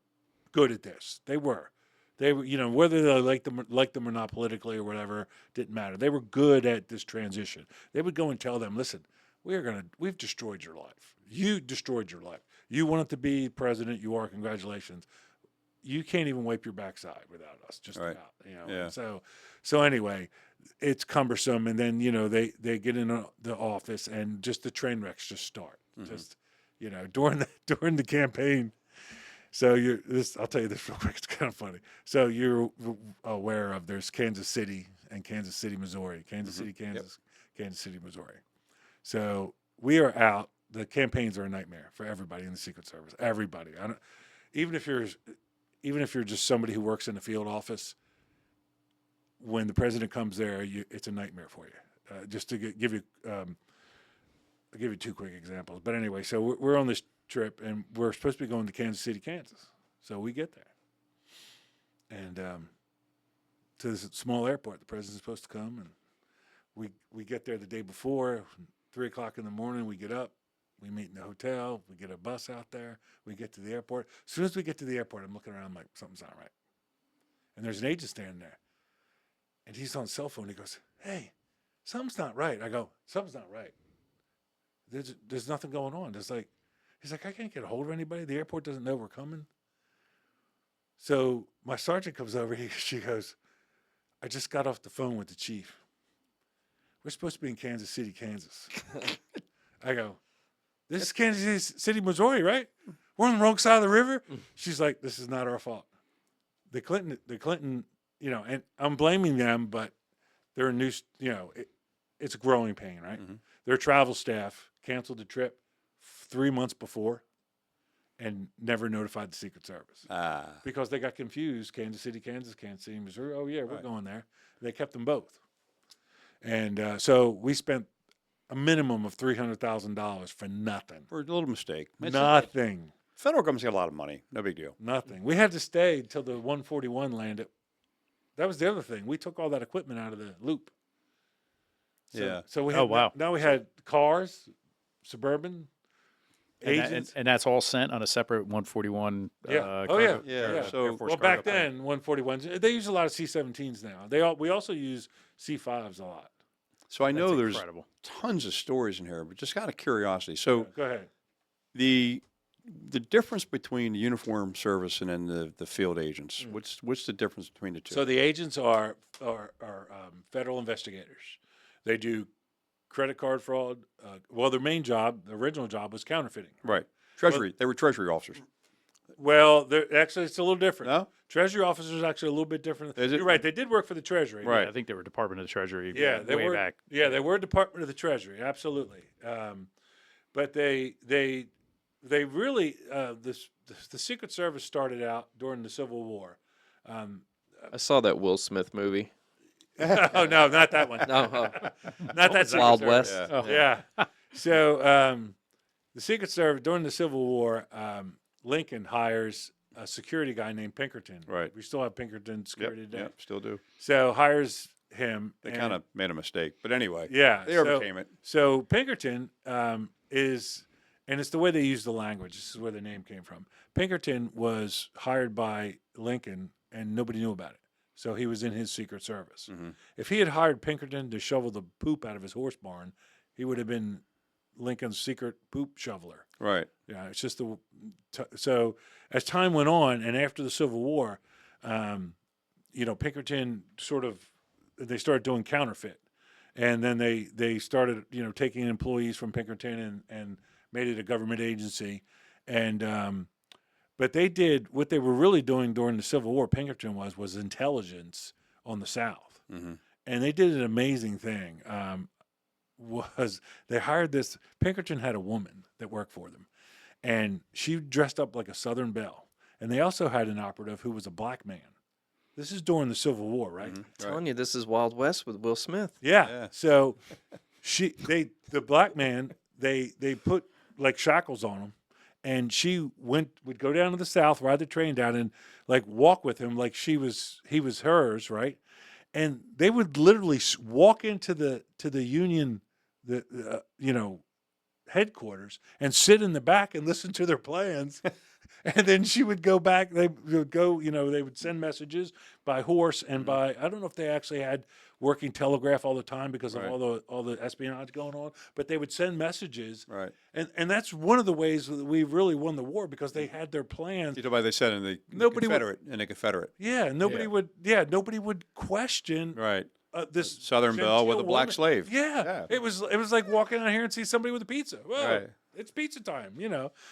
good at this. They were, whether they liked them or not politically or whatever, didn't matter. They were good at this transition. They would go and tell them, listen, we've destroyed your life. You destroyed your life. You wanted to be president. You are. Congratulations. You can't even wipe your backside without us. Just Right. about, Yeah. So anyway, it's cumbersome. And then, they get in the office and just the train wrecks just start. Just, during the campaign. So I'll tell you this real quick. It's kind of funny. So you're aware of there's Kansas City and Kansas City, Missouri. Kansas City, Kansas, Kansas City, Missouri. So we are out. The campaigns are a nightmare for everybody in the Secret Service. Everybody. Even if you're just somebody who works in the field office, when the president comes there, it's a nightmare for you. Just to give you, I'll give you 2 quick examples. But anyway, so we're on this trip, and we're supposed to be going to Kansas City, Kansas. So we get there, and to this small airport. The president's supposed to come, and we get there the day before, 3:00 in the morning. We get up. We meet in the hotel. We get a bus out there. We get to the airport. As soon as we get to the airport, I'm looking around like something's not right. And there's an agent standing there. And he's on cell phone. He goes, "Hey, something's not right." I go, "Something's not right. There's nothing going on." He's like, "I can't get a hold of anybody. The airport doesn't know we're coming." So my sergeant comes over. She goes, "I just got off the phone with the chief. We're supposed to be in Kansas City, Kansas." I go, "This is Kansas City, Missouri, right? We're on the wrong side of the river." She's like, "This is not our fault. The Clinton, and I'm blaming them, but they're a new, it's a growing pain, right? Mm-hmm. Their travel staff canceled the trip 3 months before and never notified the Secret Service because they got confused. Kansas City, Kansas, Kansas City, Missouri. Oh, yeah, we're going there. They kept them both. And so we spent a minimum of $300,000 for nothing. For a little mistake. Nothing. Federal government's got a lot of money. No big deal. Nothing. We had to stay until the 141 landed. That was the other thing. We took all that equipment out of the loop. Yeah. So we had, wow. now we had cars, Suburban, agents. And that's all sent on a separate 141. Yeah. Cargo, Yeah. So- Air Force Well, cargo back plane. then, 141s, they use a lot of C-17s now. We also use C-5s a lot. So I know That's there's incredible. tons of stories in here, but just out of curiosity. So Go ahead. the difference between the uniform service and then the field agents, what's the difference between the two? So the agents are federal investigators. They do credit card fraud. Well, their main job, the original job, was counterfeiting. right. Treasury. They were Treasury officers. Well, actually, it's a little different. No? Treasury officers are actually a little bit different. Is it? You're right. They did work for the Treasury. Right. I think they were Department of the Treasury Yeah, they way were. back. Yeah, they were Department of the Treasury. Absolutely. But they really the Secret Service started out during the Civil War. I saw that Will Smith movie. Oh no, not that one. No, Not that Secret Wild Service. West. Yeah. Yeah. So the Secret Service during the Civil War, Lincoln hires a security guy named Pinkerton. Right. We still have Pinkerton security today. Yep, still do. So hires him. They and- kind of made a mistake. But anyway, yeah. they so- overcame it. So Pinkerton is, and it's the way they use the language. This is where the name came from. Pinkerton was hired by Lincoln, and nobody knew about it. So he was in his Secret Service. Mm-hmm. If he had hired Pinkerton to shovel the poop out of his horse barn, he would have been Lincoln's secret poop shoveler. Right. Yeah, it's just so as time went on, and after the Civil War, Pinkerton they started doing counterfeit, and then they started taking employees from Pinkerton and made it a government agency, and but they did what they were really doing during the Civil War. Pinkerton was intelligence on the South, Mm-hmm. and they did an amazing thing. Was they hired this Pinkerton had a woman that worked for them, and she dressed up like a Southern belle, and they also had an operative who was a black man. This is during the Civil War, right? Mm-hmm. telling you, this is Wild West with Will Smith. Yeah. Yeah. So the black man, they put like shackles on him, and she would go down to the South, ride the train down, and like walk with him like he was hers, right? And they would literally walk into the Union, headquarters, and sit in the back and listen to their plans. And then she would go back. They would go, they would send messages by horse and by, I don't know if they actually had working telegraph all the time because of Right. all the espionage going on, but they would send messages. Right. And that's one of the ways that we really won the war, because they had their plans. You know why they said in the Nobody would- Confederate. Yeah, nobody Yeah. would question Right. this Southern belle with a genteel black woman. slave. Yeah. Yeah. it was like walking out here and see somebody with a pizza. Whoa, Right. it's pizza time,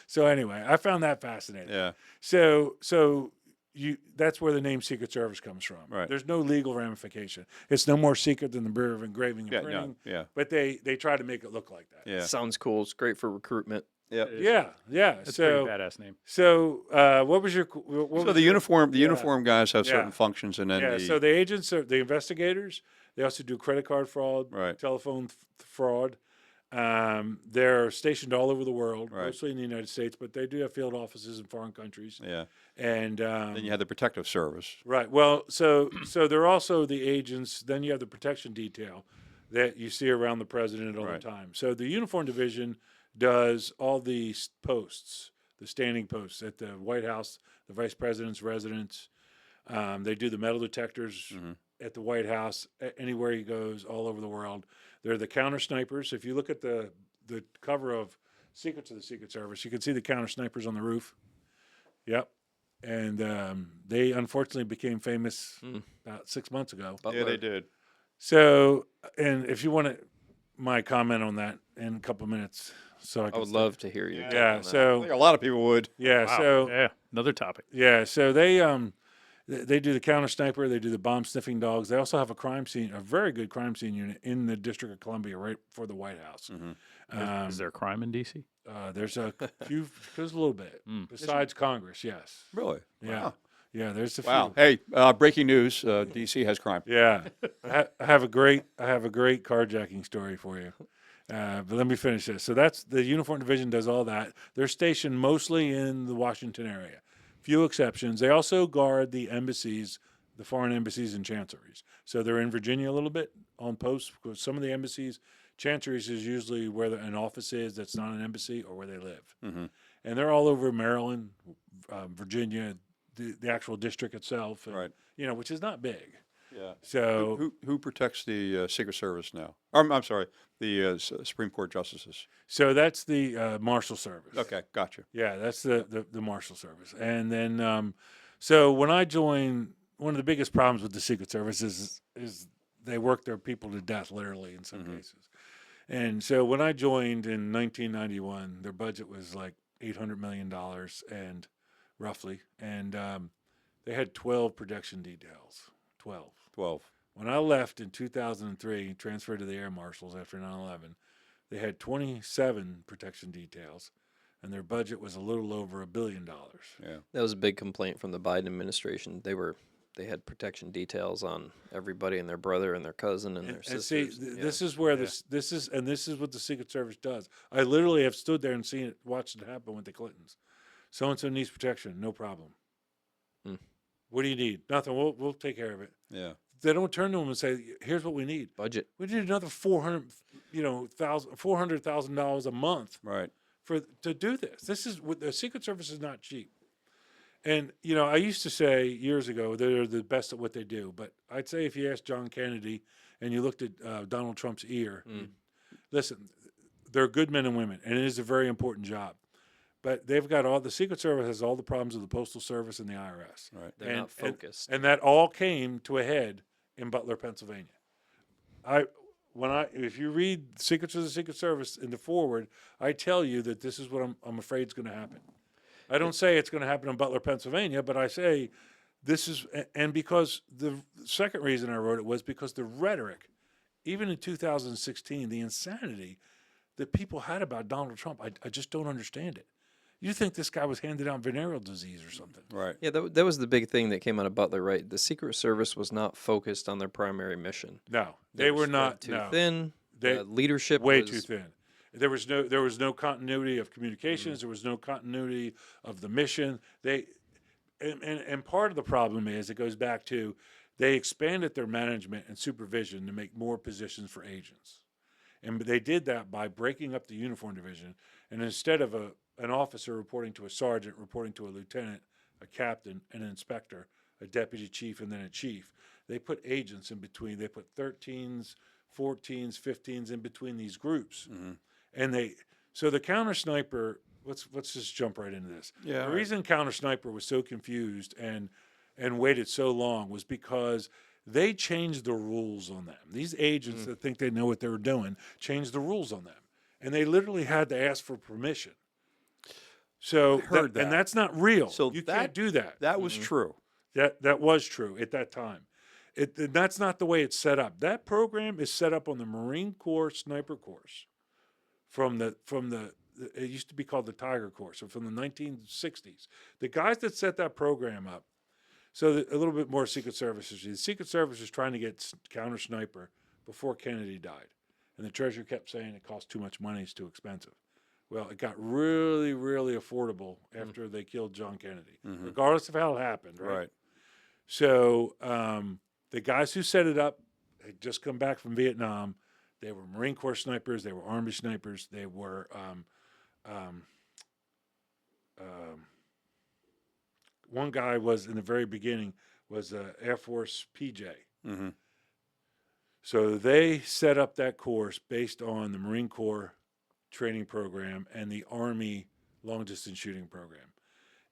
So anyway, I found that fascinating. Yeah. So that's where the name Secret Service comes from. Right. There's no legal ramification. It's no more secret than the Bureau of Engraving and Yeah. Printing. No. Yeah. But they try to make it look like that. Yeah. Sounds cool. It's great for recruitment. Yeah. Yeah. That's a So pretty badass name. what was your So the uniform guys have Yeah. certain functions, and then so the agents are the investigators. They also do credit card fraud, Right. telephone fraud. They're stationed all over the world, Right. mostly in the United States, but they do have field offices in foreign countries. yeah. And Then you have the protective service. right, well, so they're also the agents. Then you have the protection detail that you see around the president all Right. the time. So the uniform division does all the posts, the standing posts at the White House, the vice president's residence. They do the metal detectors at the White House, anywhere he goes, all over the world. They're the counter snipers. If you look at the cover of Secrets of the Secret Service, you can see the counter snipers on the roof. Yep. And they unfortunately became famous about 6 months ago. Yeah, Butler. they did. So, and if you want my comment on that in a couple of minutes, so I I can would start. love to hear your take Yeah. on that. I So think a lot of people would. yeah. Wow. So yeah, another topic. yeah. So they do the counter sniper. They do the bomb sniffing dogs. They also have a very good crime scene unit in the District of Columbia, right for the White House. Is there crime in D.C.? There's a few. There's a little bit besides Congress. Yes. Really? Yeah. Wow. Yeah. There's a Wow. few. Hey, breaking news: D.C. has crime. Yeah, I have a great carjacking story for you. But let me finish this. So that's the uniform division does all that. They're stationed mostly in the Washington area. Few exceptions. They also guard the embassies, the foreign embassies and chancelleries. So they're in Virginia a little bit on post because some of the embassies, chancelleries is usually where an office is that's not an embassy or where they live. And they're all over Maryland, Virginia, the actual district itself, and, Right. which is not big. Yeah. So Who protects the Secret Service now? I'm sorry, the Supreme Court justices. so that's the Marshal Service. Okay, gotcha. Yeah, that's the Marshal Service. And then, so when I joined, one of the biggest problems with the Secret Service is they work their people to death, literally, in some cases. And so when I joined in 1991, their budget was like $800 million and roughly. And they had 12 protection details. 12. 12. When I left in 2003, transferred to the Air Marshals after 9/11, they had 27 protection details, and their budget was a little over $1 billion. Yeah. That was a big complaint from the Biden administration. They had protection details on everybody and their brother and their cousin and their And see, sisters. this is where this is what the Secret Service does. I literally have stood there and seen it, watched it happen with the Clintons. So and so needs protection, no problem. What do you need? Nothing. We'll take care of it. Yeah. They don't turn to them and say, "Here's what we need." Budget. We need another $400,000 a month Right. to do this. This is what the Secret Service is not cheap. And I used to say years ago they're the best at what they do. But I'd say if you asked John Kennedy and you looked at Donald Trump's ear, listen, they're good men and women, and it is a very important job. But they've got the Secret Service has all the problems of the Postal Service and the IRS. Right. They're not focused. And that all came to a head in Butler, Pennsylvania. If you read Secrets of the Secret Service in the forward, I tell you that this is what I'm afraid is going to happen. I don't say it's going to happen in Butler, Pennsylvania, but I say this is, and because the second reason I wrote it was because the rhetoric, even in 2016, the insanity that people had about Donald Trump, I just don't understand it. You think this guy was handed down venereal disease or something? Right. Yeah, that was the big thing that came out of Butler, right? The Secret Service was not focused on their primary mission. No, they were spread not. too No, thin. Leadership way was too thin. There was no continuity of communications. There was no continuity of the mission. And part of the problem is it goes back to they expanded their management and supervision to make more positions for agents, and they did that by breaking up the uniform division. And instead of an officer reporting to a sergeant, reporting to a lieutenant, a captain, an inspector, a deputy chief, and then a chief, they put agents in between. They put 13s, 14s, 15s in between these groups. And so the counter sniper, let's just jump right into this. Yeah, The reason counter sniper was so confused and waited so long was because they changed the rules on them. These agents that think they know what they were doing changed the rules on them. And they literally had to ask for permission. So heard that. And that's not real. So you can't do that. That was true. That was true at that time. That's not the way it's set up. That program is set up on the Marine Corps sniper course from the it used to be called the Tiger Course, so from the 1960s. The guys that set that program up, so a little bit more Secret Service. The Secret Service was trying to get counter sniper before Kennedy died. And the Treasury kept saying it cost too much money, it's too expensive. Well, it got really, really affordable after they killed John Kennedy, regardless of how it happened, right? Right. So the guys who set it up had just come back from Vietnam. They were Marine Corps snipers. They were Army snipers. They were one guy was in the very beginning was Air Force PJ, Mm-hmm. So they set up that course based on the Marine Corps training program and the Army long distance shooting program.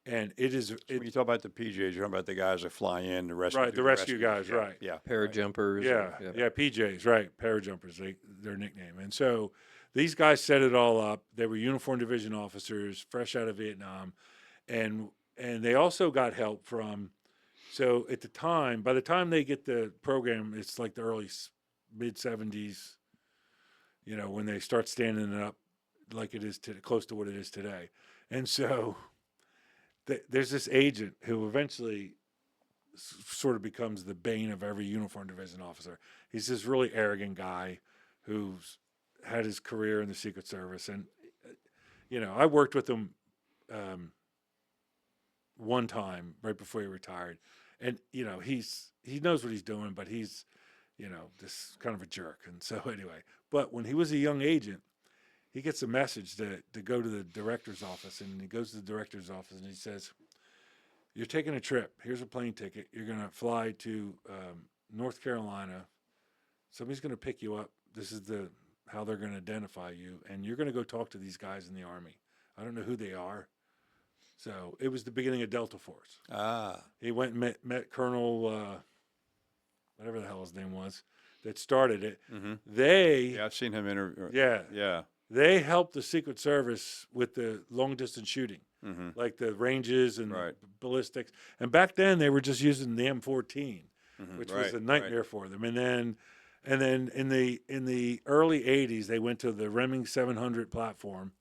And it is When you talk about the PJs, you're talking about the guys that fly in, the rescue, right, do the rescue guys, yeah, right. Yeah. Parajumpers. Yeah, PJs, right, parajumpers, their nickname. And so these guys set it all up. They were uniformed division officers, fresh out of Vietnam, and they also got help from. So at the time, by the time they get the program, it's like the mid 70s. You know, when they start standing it up like it is close to what it is today, and so there's this agent who eventually sort of becomes the bane of every uniform division officer. He's this really arrogant guy who's had his career in the Secret Service, and I worked with him one time right before he retired, and he knows what he's doing, but he's this kind of a jerk. And so anyway, but when he was a young agent, he gets a message to go to the director's office, and he goes to the director's office and he says, "You're taking a trip. Here's a plane ticket. You're going to fly to North Carolina. Somebody's going to pick you up. This is how they're going to identify you, and you're going to go talk to these guys in the Army. I don't know who they are." So it was the beginning of Delta Force. Ah. He went and met Colonel, whatever the hell his name was, that started it. Mm-hmm. They, I've seen him interview. yeah, Yeah. they helped the Secret Service with the long distance shooting. Mm-hmm. Like the ranges and Right. ballistics. And back then they were just using the M14, Mm-hmm. which Right. was a nightmare for them. And then in the early 80s they went to the Reming 700 platform,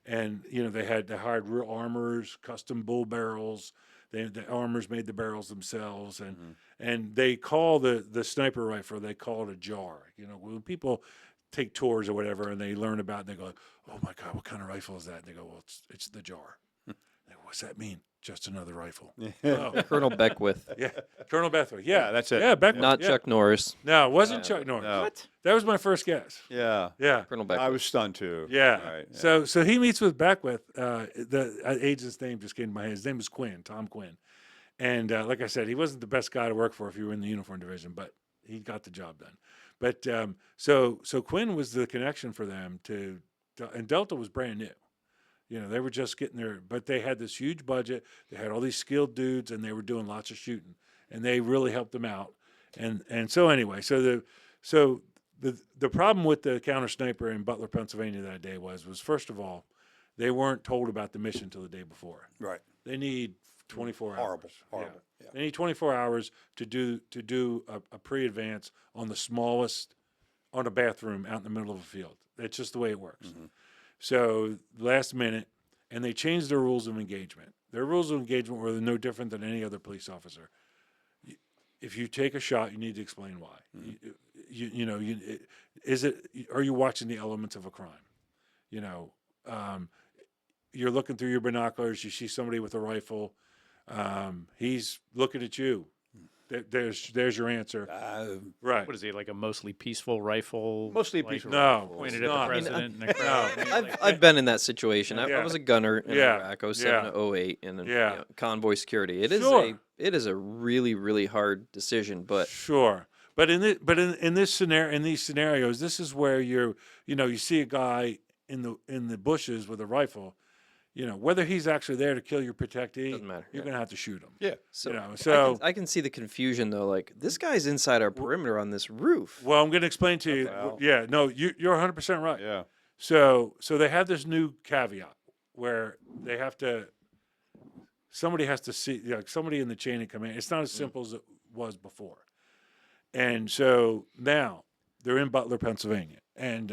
and they hired real armorers, custom bull barrels. The armorers made the barrels themselves, and Mm-hmm. and they call the sniper rifle, they call it a jar. When people take tours or whatever and they learn about it, they go, "Oh my God, what kind of rifle is that?" And they go, "Well, it's the jar." What's that mean? Just another rifle. Oh, Colonel Beckwith, yeah, Colonel Beckwith. Yeah, that's it. Yeah, Beckwith. not yeah. Chuck Norris. No, it wasn't Yeah. Chuck Norris. No. What? That was my first guess. Yeah. Yeah, Colonel I Beckwith. was stunned too. yeah. Right. Yeah. So he meets with Beckwith. The agent's name just came to my head. His name was Quinn, Tom Quinn. And like I said, he wasn't the best guy to work for if you were in the uniform division, but he got the job done. But so Quinn was the connection for them and Delta was brand new. They were just getting there, but they had this huge budget. They had all these skilled dudes, and they were doing lots of shooting, and they really helped them out. And so anyway, so the problem with the counter sniper in Butler, Pennsylvania that day was first of all, they weren't told about the mission till the day before. Right. They need 24 Horrible. hours. Horrible. Yeah. They need 24 hours to do a pre-advance on on a bathroom out in the middle of a field. That's just the way it works. Mm-hmm. So last minute, and they changed their rules of engagement. Their rules of engagement were no different than any other police officer. If you take a shot, you need to explain why. Mm-hmm. Are you watching the elements of a crime? You're looking through your binoculars. You see somebody with a rifle. He's looking at you. There's your answer. Right. What is he, like a mostly peaceful rifle? Mostly like, peaceful. No, Pointed it's at the not. president and the crowd. I mean, like, I've been in that situation. I Yeah. was a gunner in Yeah. Iraq, 07 to 08, and Yeah. convoy security. It is Sure. it is a really, really hard decision, but Sure, but in these scenarios, this is where you see a guy in the bushes with a rifle, whether he's actually there to kill your protectee, Doesn't matter, you're yeah. gonna have to shoot him. Yeah. so I can see the confusion though. Like, this guy's inside our perimeter on this roof. Well, I'm gonna explain to you. Well. Yeah, no, you're 100% right. Yeah. So they have this new caveat where they have to. Somebody has to see, somebody in the chain of command. It's not as simple as it was before. And so now they're in Butler, Pennsylvania, and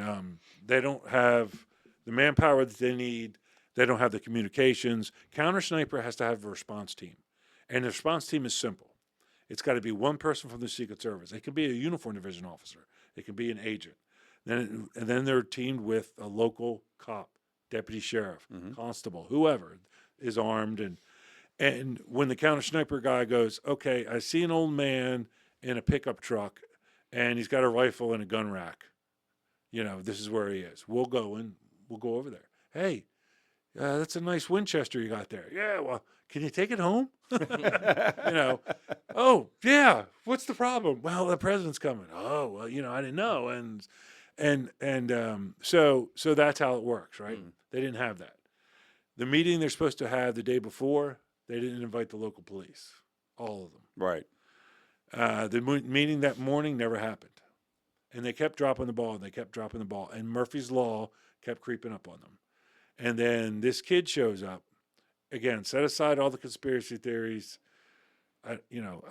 they don't have the manpower that they need. They don't have the communications. Counter sniper has to have a response team, and the response team is simple. It's got to be one person from the Secret Service. It can be a uniform division officer. It can be an agent. And then they're teamed with a local cop, deputy sheriff, constable, whoever is armed. And when the counter sniper guy goes, okay, I see an old man in a pickup truck, and he's got a rifle and a gun rack. This is where he is. We'll go over there. Hey, That's a nice Winchester you got there. Yeah, well, can you take it home? Oh, yeah. What's the problem? Well, the president's coming. Oh, well, I didn't know. So that's how it works, right? They didn't have that. The meeting they're supposed to have the day before, they didn't invite the local police, all of them. Right. The meeting that morning never happened. And they kept dropping the ball, and they kept dropping the ball. And Murphy's Law kept creeping up on them. And then this kid shows up. Again, set aside all the conspiracy theories. I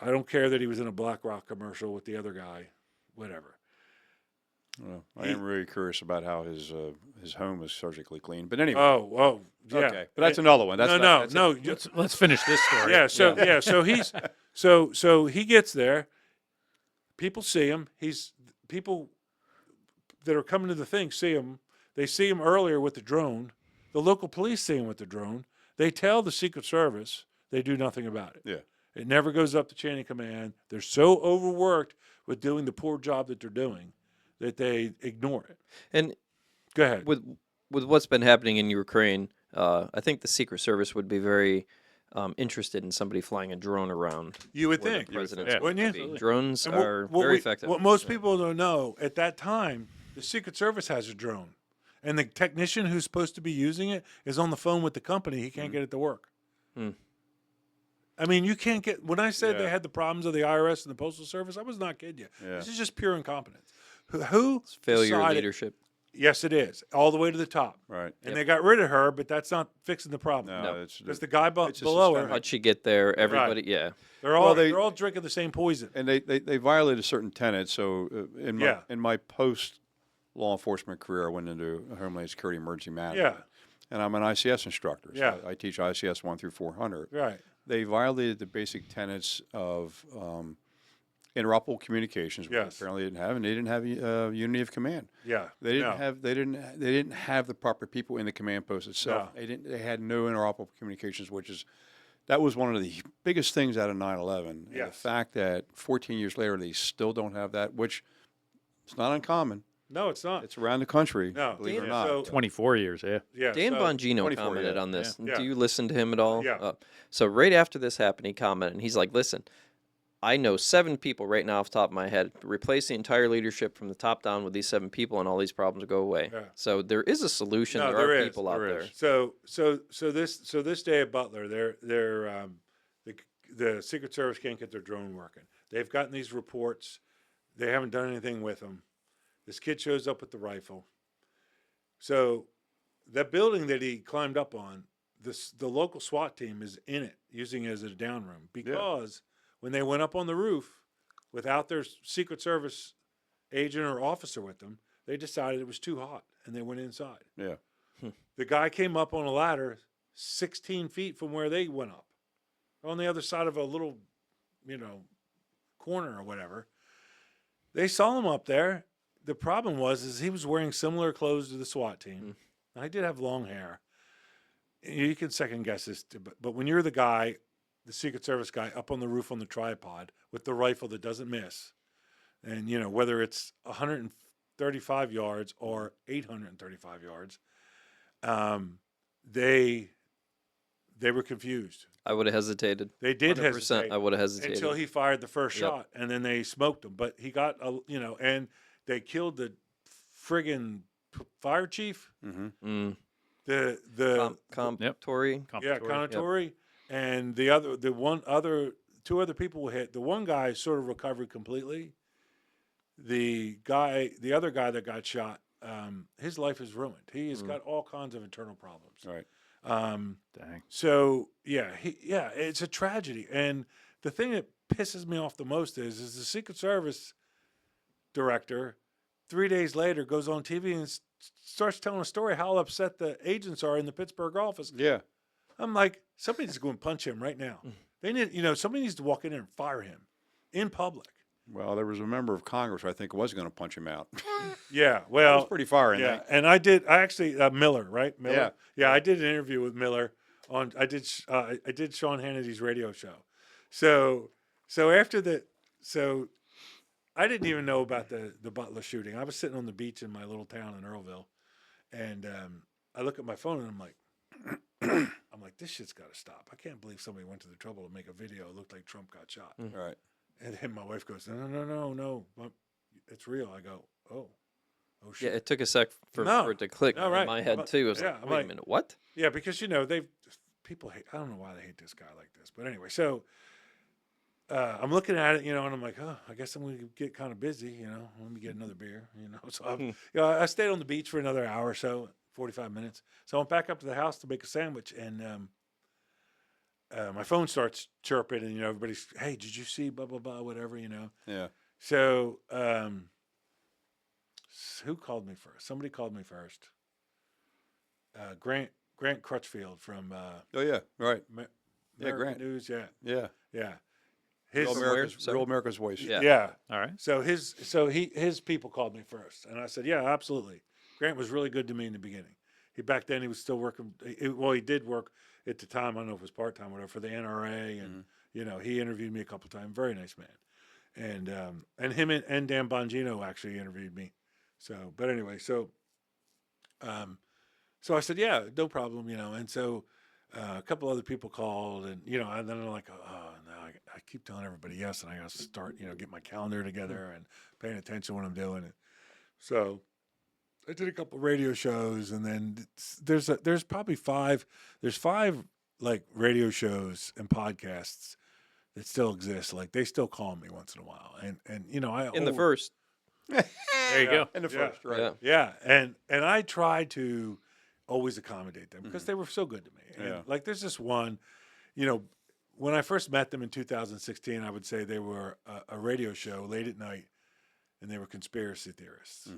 don't care that he was in a BlackRock commercial with the other guy, whatever. Well, I am really curious about how his home was surgically cleaned. But anyway. Oh, yeah. Okay. But that's another one. That's no. Let's finish this story. Yeah. So he's so he gets there. People see him. People that are coming to the thing see him. They see him earlier with the drone. The local police see him with the drone. They tell the Secret Service. They do nothing about it. Yeah. It never goes up the chain of command. They're so overworked with doing the poor job that they're doing that they ignore it. And Go ahead. with what's been happening in Ukraine, I think the Secret Service would be very interested in somebody flying a drone around. You would where think, the president's Yeah. going to wouldn't be. you? Drones And are very effective. What most people don't know, at that time, the Secret Service has a drone. And the technician who's supposed to be using it is on the phone with the company. He can't get it to work. I mean, you can't get. When I said they had the problems of the IRS and the Postal Service, I was not kidding you. Yeah. This is just pure incompetence. Who Failure of decided- leadership. Yes, it is. All the way to the top. Right. And they got rid of her, but that's not fixing the problem. No, it's Because the guy it's a below her, systemic- How'd she get there? Everybody, yeah. they're all Well, they're all drinking the same poison. and they violated certain tenets. So in my post law enforcement career, I went into Homeland Security Emergency Management. Yeah. And I'm an ICS instructor. So Yeah. I teach ICS 1 through 400. Right. They violated the basic tenets of interoperable communications, which Yes. apparently didn't have, and they didn't have unity of command. Yeah. They didn't No. have they didn't have the proper people in the command post itself. No. They had no interoperable communications, that was one of the biggest things out of 9/11. And the Yes. fact that 14 years later they still don't have that, which it's not uncommon. No, it's not. It's around the country, No. believe it or Yeah, not. so- 24 years, yeah. Yeah. Dan so- Bongino 24, commented yeah. on this. Yeah. Do you listen to him at all? Yeah. So right after this happened, he commented, and he's like, listen, I know 7 people right now off the top of my head. Replace the entire leadership from the top down with these 7 people, and all these problems will go away. Yeah. So there is a solution. No, there there are is, people out there there. is. So this day at Butler, the Secret Service can't get their drone working. They've gotten these reports. They haven't done anything with them. This kid shows up with the rifle. So that building that he climbed up on, the local SWAT team is in it, using it as a down room, because when they went up on the roof without their Secret Service agent or officer with them, they decided it was too hot and they went inside. Yeah. The guy came up on a ladder 16 feet from where they went up, on the other side of a little, corner or whatever. They saw him up there. The problem is he was wearing similar clothes to the SWAT team. I did have long hair. You can second guess this, but when you're the guy, the Secret Service guy, up on the roof on the tripod with the rifle that doesn't miss, and whether it's 135 yards or 835 yards, they were confused. I would have hesitated. They did 100%. hesitate I would have hesitated. until he fired the first Yep. shot, and then they smoked him. But he got and they killed the friggin' fire chief. Mm-hmm. The Comptory. yeah, Conatori, and two other people were hit. The one guy sort of recovered completely. The other guy that got shot, his life is ruined. He has got all kinds of internal problems. Right. Dang. So it's a tragedy. And the thing that pisses me off the most is the Secret Service director 3 days later goes on TV and starts telling a story how upset the agents are in the Pittsburgh office. Yeah. I'm like, somebody needs to go and punch him right now. They need, somebody needs to walk in there and fire him in public. Well, there was a member of Congress I think was going to punch him out. Yeah, That well, was pretty far in. yeah, and I actually Miller, right? Miller. Yeah. I did an interview with Miller on. I did Sean Hannity's radio show. So I didn't even know about the Butler shooting. I was sitting on the beach in my little town in Earlville, and I look at my phone and I'm like, this shit's got to stop. I can't believe somebody went to the trouble to make a video. It looked like Trump got shot. Right. And then my wife goes, no, it's real. I go, oh Yeah, shit. it took a sec for No. it to click No, in right. my head But- too. I was yeah, like, I'm wait like- a minute, what? Yeah, because people hate. I don't know why they hate this guy like this, but anyway, so I'm looking at it, and I'm like, oh, I guess I'm going to get kind of busy, Let me get another beer, So I stayed on the beach for another hour or so, 45 minutes. So I went back up to the house to make a sandwich, and my phone starts chirping, and everybody's, hey, did you see blah blah blah, whatever, Yeah. So who called me first? Somebody called me first. Grant Crutchfield from Oh yeah. Right. American Grant. News, yeah. Yeah. His Real From where? America's, Sorry. Real America's Voice. Yeah. yeah. All right. So his people called me first, and I said, yeah, absolutely. Grant was really good to me in the beginning. Back then he was still working. He did work at the time. I don't know if it was part time or whatever for the NRA, and he interviewed me a couple times. Very nice man, and him and Dan Bongino actually interviewed me. So, but anyway, so I said, yeah, no problem, and so. A couple other people called, and and then I'm like, oh no, I keep telling everybody yes, and I got to start, get my calendar together and paying attention when I'm doing it. So I did a couple radio shows, and then there's probably five like radio shows and podcasts that still exist. Like they still call me once in a while, and I In the first. There you go. In the Yeah. first, right? Yeah. yeah, and I try to always accommodate them because they were so good to me. And Yeah. like there's this one, when I first met them in 2016, I would say they were a radio show late at night, and they were conspiracy theorists.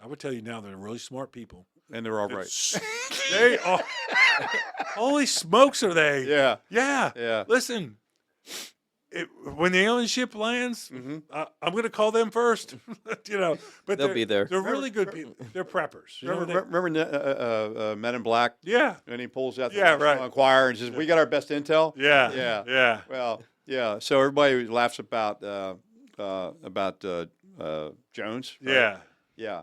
I would tell you now they're really smart people. And they're all right. They are. Holy smokes, are they? Yeah. Yeah. Yeah. Listen, when the alien ship lands, I'm going to call them first. But They'll they're, be there. They're really good people. They're preppers. Remember Men in Black? Yeah. And he pulls out the Yeah, National right. Enquirer and says, "We got our best intel." Yeah. Yeah. Yeah. Well, yeah. So everybody laughs about Jones. Right? Yeah. Yeah.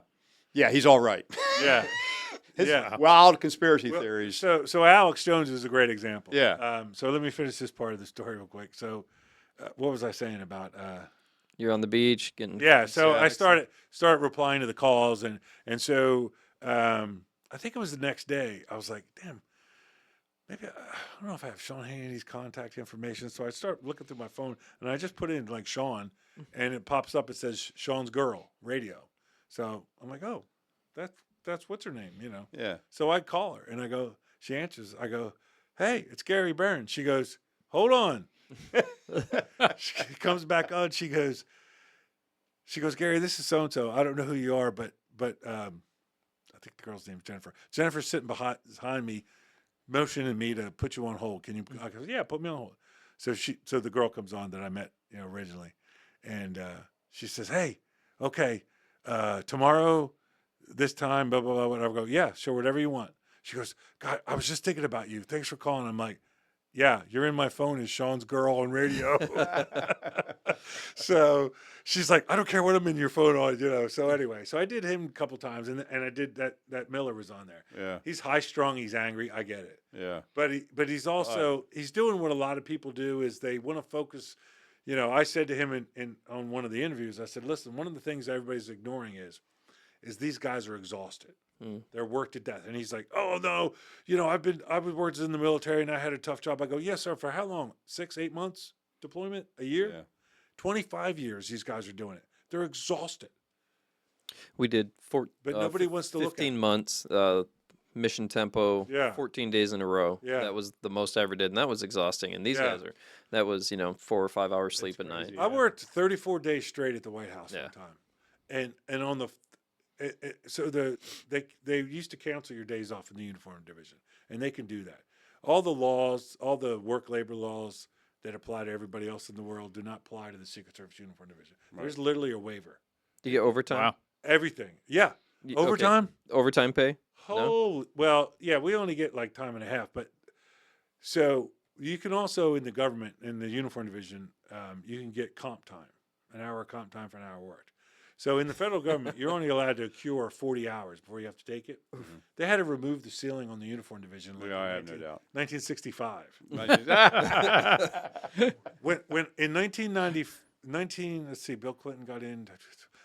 Yeah. He's all right. Yeah. His Yeah. wild conspiracy Well, theories. So Alex Jones is a great example. Yeah. So let me finish this part of the story real quick. So, what was I saying about? You're on the beach getting. Yeah. So I snacks. started replying to the calls, and so I think it was the next day. I was like, damn. Maybe I don't know if I have Sean Hannity's contact information. So I start looking through my phone, and I just put in like Sean, and it pops up. It says Sean's Girl Radio. So I'm like, oh, that's what's her name, Yeah. So I call her, and I go, she answers. I go, hey, it's Gary Byrne. She goes, hold on. She comes back on. She goes, Gary, this is so and so. I don't know who you are, but I think the girl's name is Jennifer. Jennifer's sitting behind me, motioning me to put you on hold. Can you? I go, yeah, put me on hold. So the girl comes on that I met, originally, and she says, hey, okay, tomorrow, this time, blah blah blah. Whatever. I go, yeah, sure, whatever you want. She goes, God, I was just thinking about you. Thanks for calling. I'm like, yeah, you're in my phone as Sean's Girl on radio. So she's like, I don't care what I'm in your phone on, So anyway, so I did him a couple times, and I did that Miller was on there. Yeah. He's high strung, he's angry, I get it. Yeah. But he's also he's doing what a lot of people do is they want to focus. I said to him on one of the interviews, I said, listen, one of the things everybody's ignoring is these guys are exhausted. They're worked to death. And he's like, oh no, I worked in the military and I had a tough job. I go, yes, sir. For how long? 6-8 months deployment? A year? Yeah. 25 years these guys are doing it. They're exhausted. We did But nobody wants to look at 15 it. months, mission tempo, Yeah. 14 days in a row. Yeah. That was the most I ever did, and that was exhausting. And these Yeah. guys that was 4 or 5 hours sleep at night. crazy. I worked 34 days straight at the White House Yeah. one time. And on the they used to cancel your days off in the uniform division, and they can do that. All the laws, all the work labor laws that apply to everybody else in the world do not apply to the Secret Service uniform division. There's literally a waiver. Do you get overtime? Wow. Everything. Yeah. Y- okay. Overtime? Overtime pay? Holy, well, yeah, we only get like time and a half, but so you can also in the government, in the uniform division, you can get comp time, an hour of comp time for an hour worked. So in the federal government, you're only allowed to cure 40 hours before you have to take it. They had to remove the ceiling on the uniform division. Like Yeah, I in have no doubt. 1965. Right. When in 1990, let's see, Bill Clinton got in.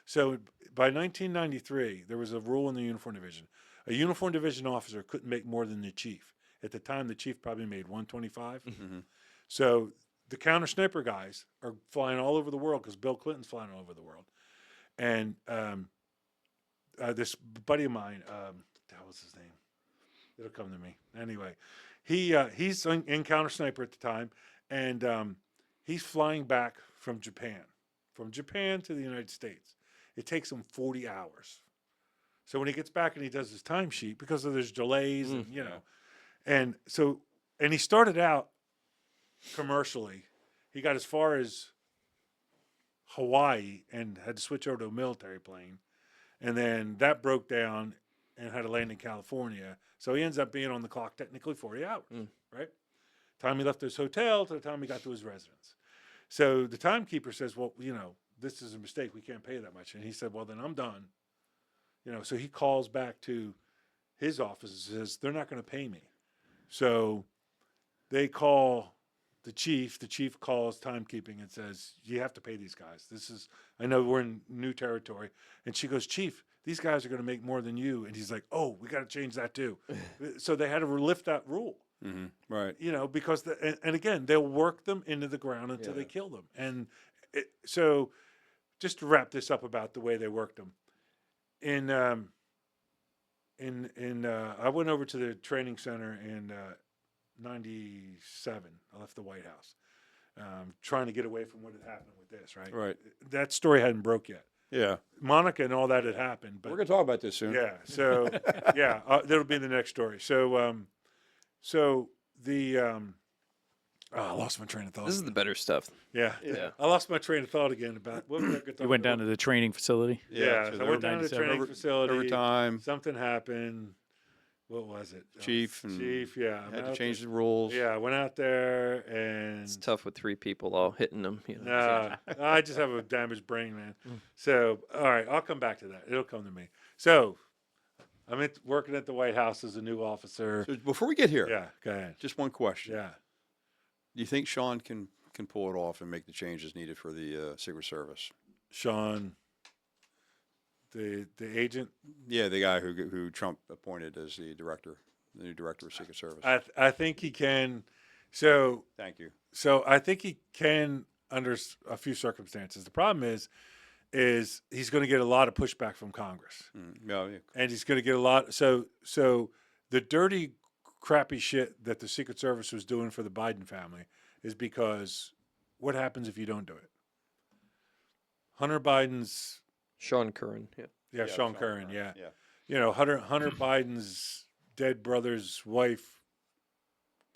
So by 1993, there was a rule in the uniform division. A uniform division officer couldn't make more than the chief. At the time, the chief probably made 125. So the counter sniper guys are flying all over the world because Bill Clinton's flying all over the world. And this buddy of mine, what was his name? It'll come to me. Anyway, he's in counter sniper at the time, and he's flying back from Japan to the United States. It takes him 40 hours. So when he gets back and he does his timesheet, because of there's delays and and so he started out commercially. He got as far as Hawaii and had to switch over to a military plane, and then that broke down and had to land in California. So he ends up being on the clock technically 40 hours, right? Time he left his hotel to the time he got to his residence. So the timekeeper says, well, this is a mistake. We can't pay that much. And he said, well, then I'm done. So he calls back to his office and says, they're not going to pay me. So they call the chief. The chief calls timekeeping and says, you have to pay these guys. I know we're in new territory. And she goes, Chief, these guys are going to make more than you. And he's like, oh, we got to change that too. So they had to lift that rule. Right. Because and again, they'll work them into the ground until they kill them. And so just to wrap this up about the way they worked them, I went over to the training center in 97. I left the White House, trying to get away from what had happened with this. Right. That story hadn't broke yet. Yeah. Monica and all that had happened. But We're going to talk about this soon. yeah. So that'll be the next story. So I lost my train of thought. This is the better stuff. Yeah. I lost my train of thought again about what was I You went down to the training facility. Yeah, so so I went down to the 97 training facility. Overtime. Something happened. What was it? Chief. And Chief, yeah. I had went to out change there. the rules. Yeah, I went out there and It's tough with 3 people all hitting them. nah, I just have a damaged brain, man. So, all right, I'll come back to that. It'll come to me. So, I'm working at the White House as a new officer. So before we get here, Yeah, go ahead. just one question. Yeah. Do you think Sean can pull it off and make the changes needed for the Secret Service? Sean, the agent. Yeah, the guy who Trump appointed as the new director of Secret Service. I think he can. So Thank you. I think he can under a few circumstances. The problem is he's going to get a lot of pushback from Congress, Yeah. and he's going to get a lot. So the dirty, crappy shit that the Secret Service was doing for the Biden family is because what happens if you don't do it? Hunter Biden's Sean Curran. Yeah. Sean Curran, yeah. Yeah. Hunter Biden's dead brother's wife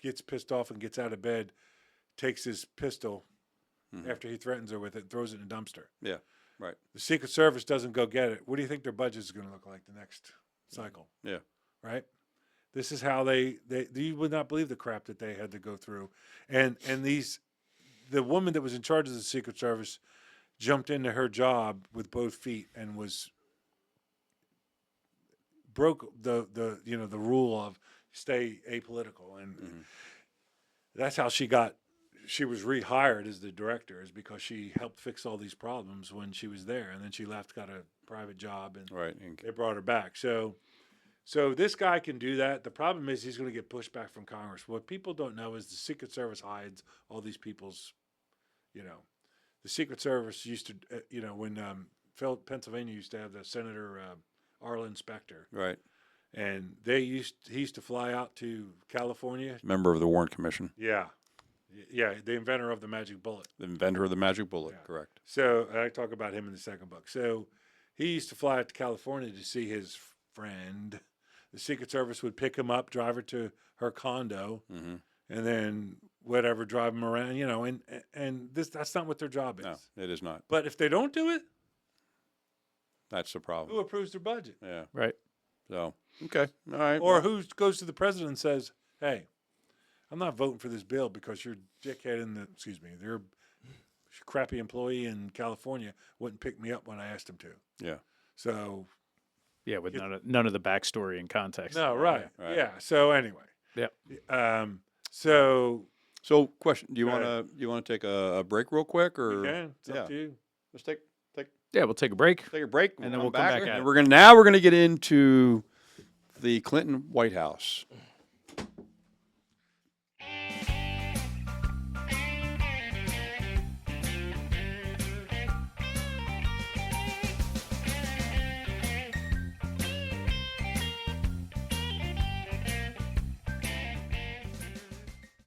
gets pissed off and gets out of bed, takes his pistol after he threatens her with it, and throws it in a dumpster. Yeah. Right. The Secret Service doesn't go get it. What do you think their budget is going to look like the next cycle? Yeah. Right? This is how they you would not believe the crap that they had to go through. And the woman that was in charge of the Secret Service jumped into her job with both feet and broke the rule of stay apolitical, and that's how she was rehired as the director, is because she helped fix all these problems when she was there, and then she left, got a private job, and Right. they brought her back. So this guy can do that. The problem is he's going to get pushback from Congress. What people don't know is the Secret Service hides all these people's, the Secret Service used to, when Pennsylvania used to have the Senator Arlen Specter, Right. and he used to fly out to California. Member of the Warren Commission. Yeah, the inventor of the magic bullet. The inventor of the magic bullet. Yeah. Correct. So I talk about him in the second book. So he used to fly out to California to see his friend. The Secret Service would pick him up, drive her to her condo, and then whatever, drive him around, and that's not what their job is. No, it is not. But if they don't do it, That's the who problem. approves their budget? Yeah. Right. So, okay. All right. Or who goes to the president and says, hey, I'm not voting for this bill because you're dickhead in the, excuse me, you're crappy employee in California wouldn't pick me up when I asked him to. Yeah. So Yeah, with none of the backstory and context. no, right, right. yeah. So anyway, Yep. So So, question: Do you Go want ahead. to take a break real quick, or we can. It's yeah. up to you. Let's take Yeah, we'll take a break. a break, And then we'll come back at and it. we're gonna get into the Clinton White House.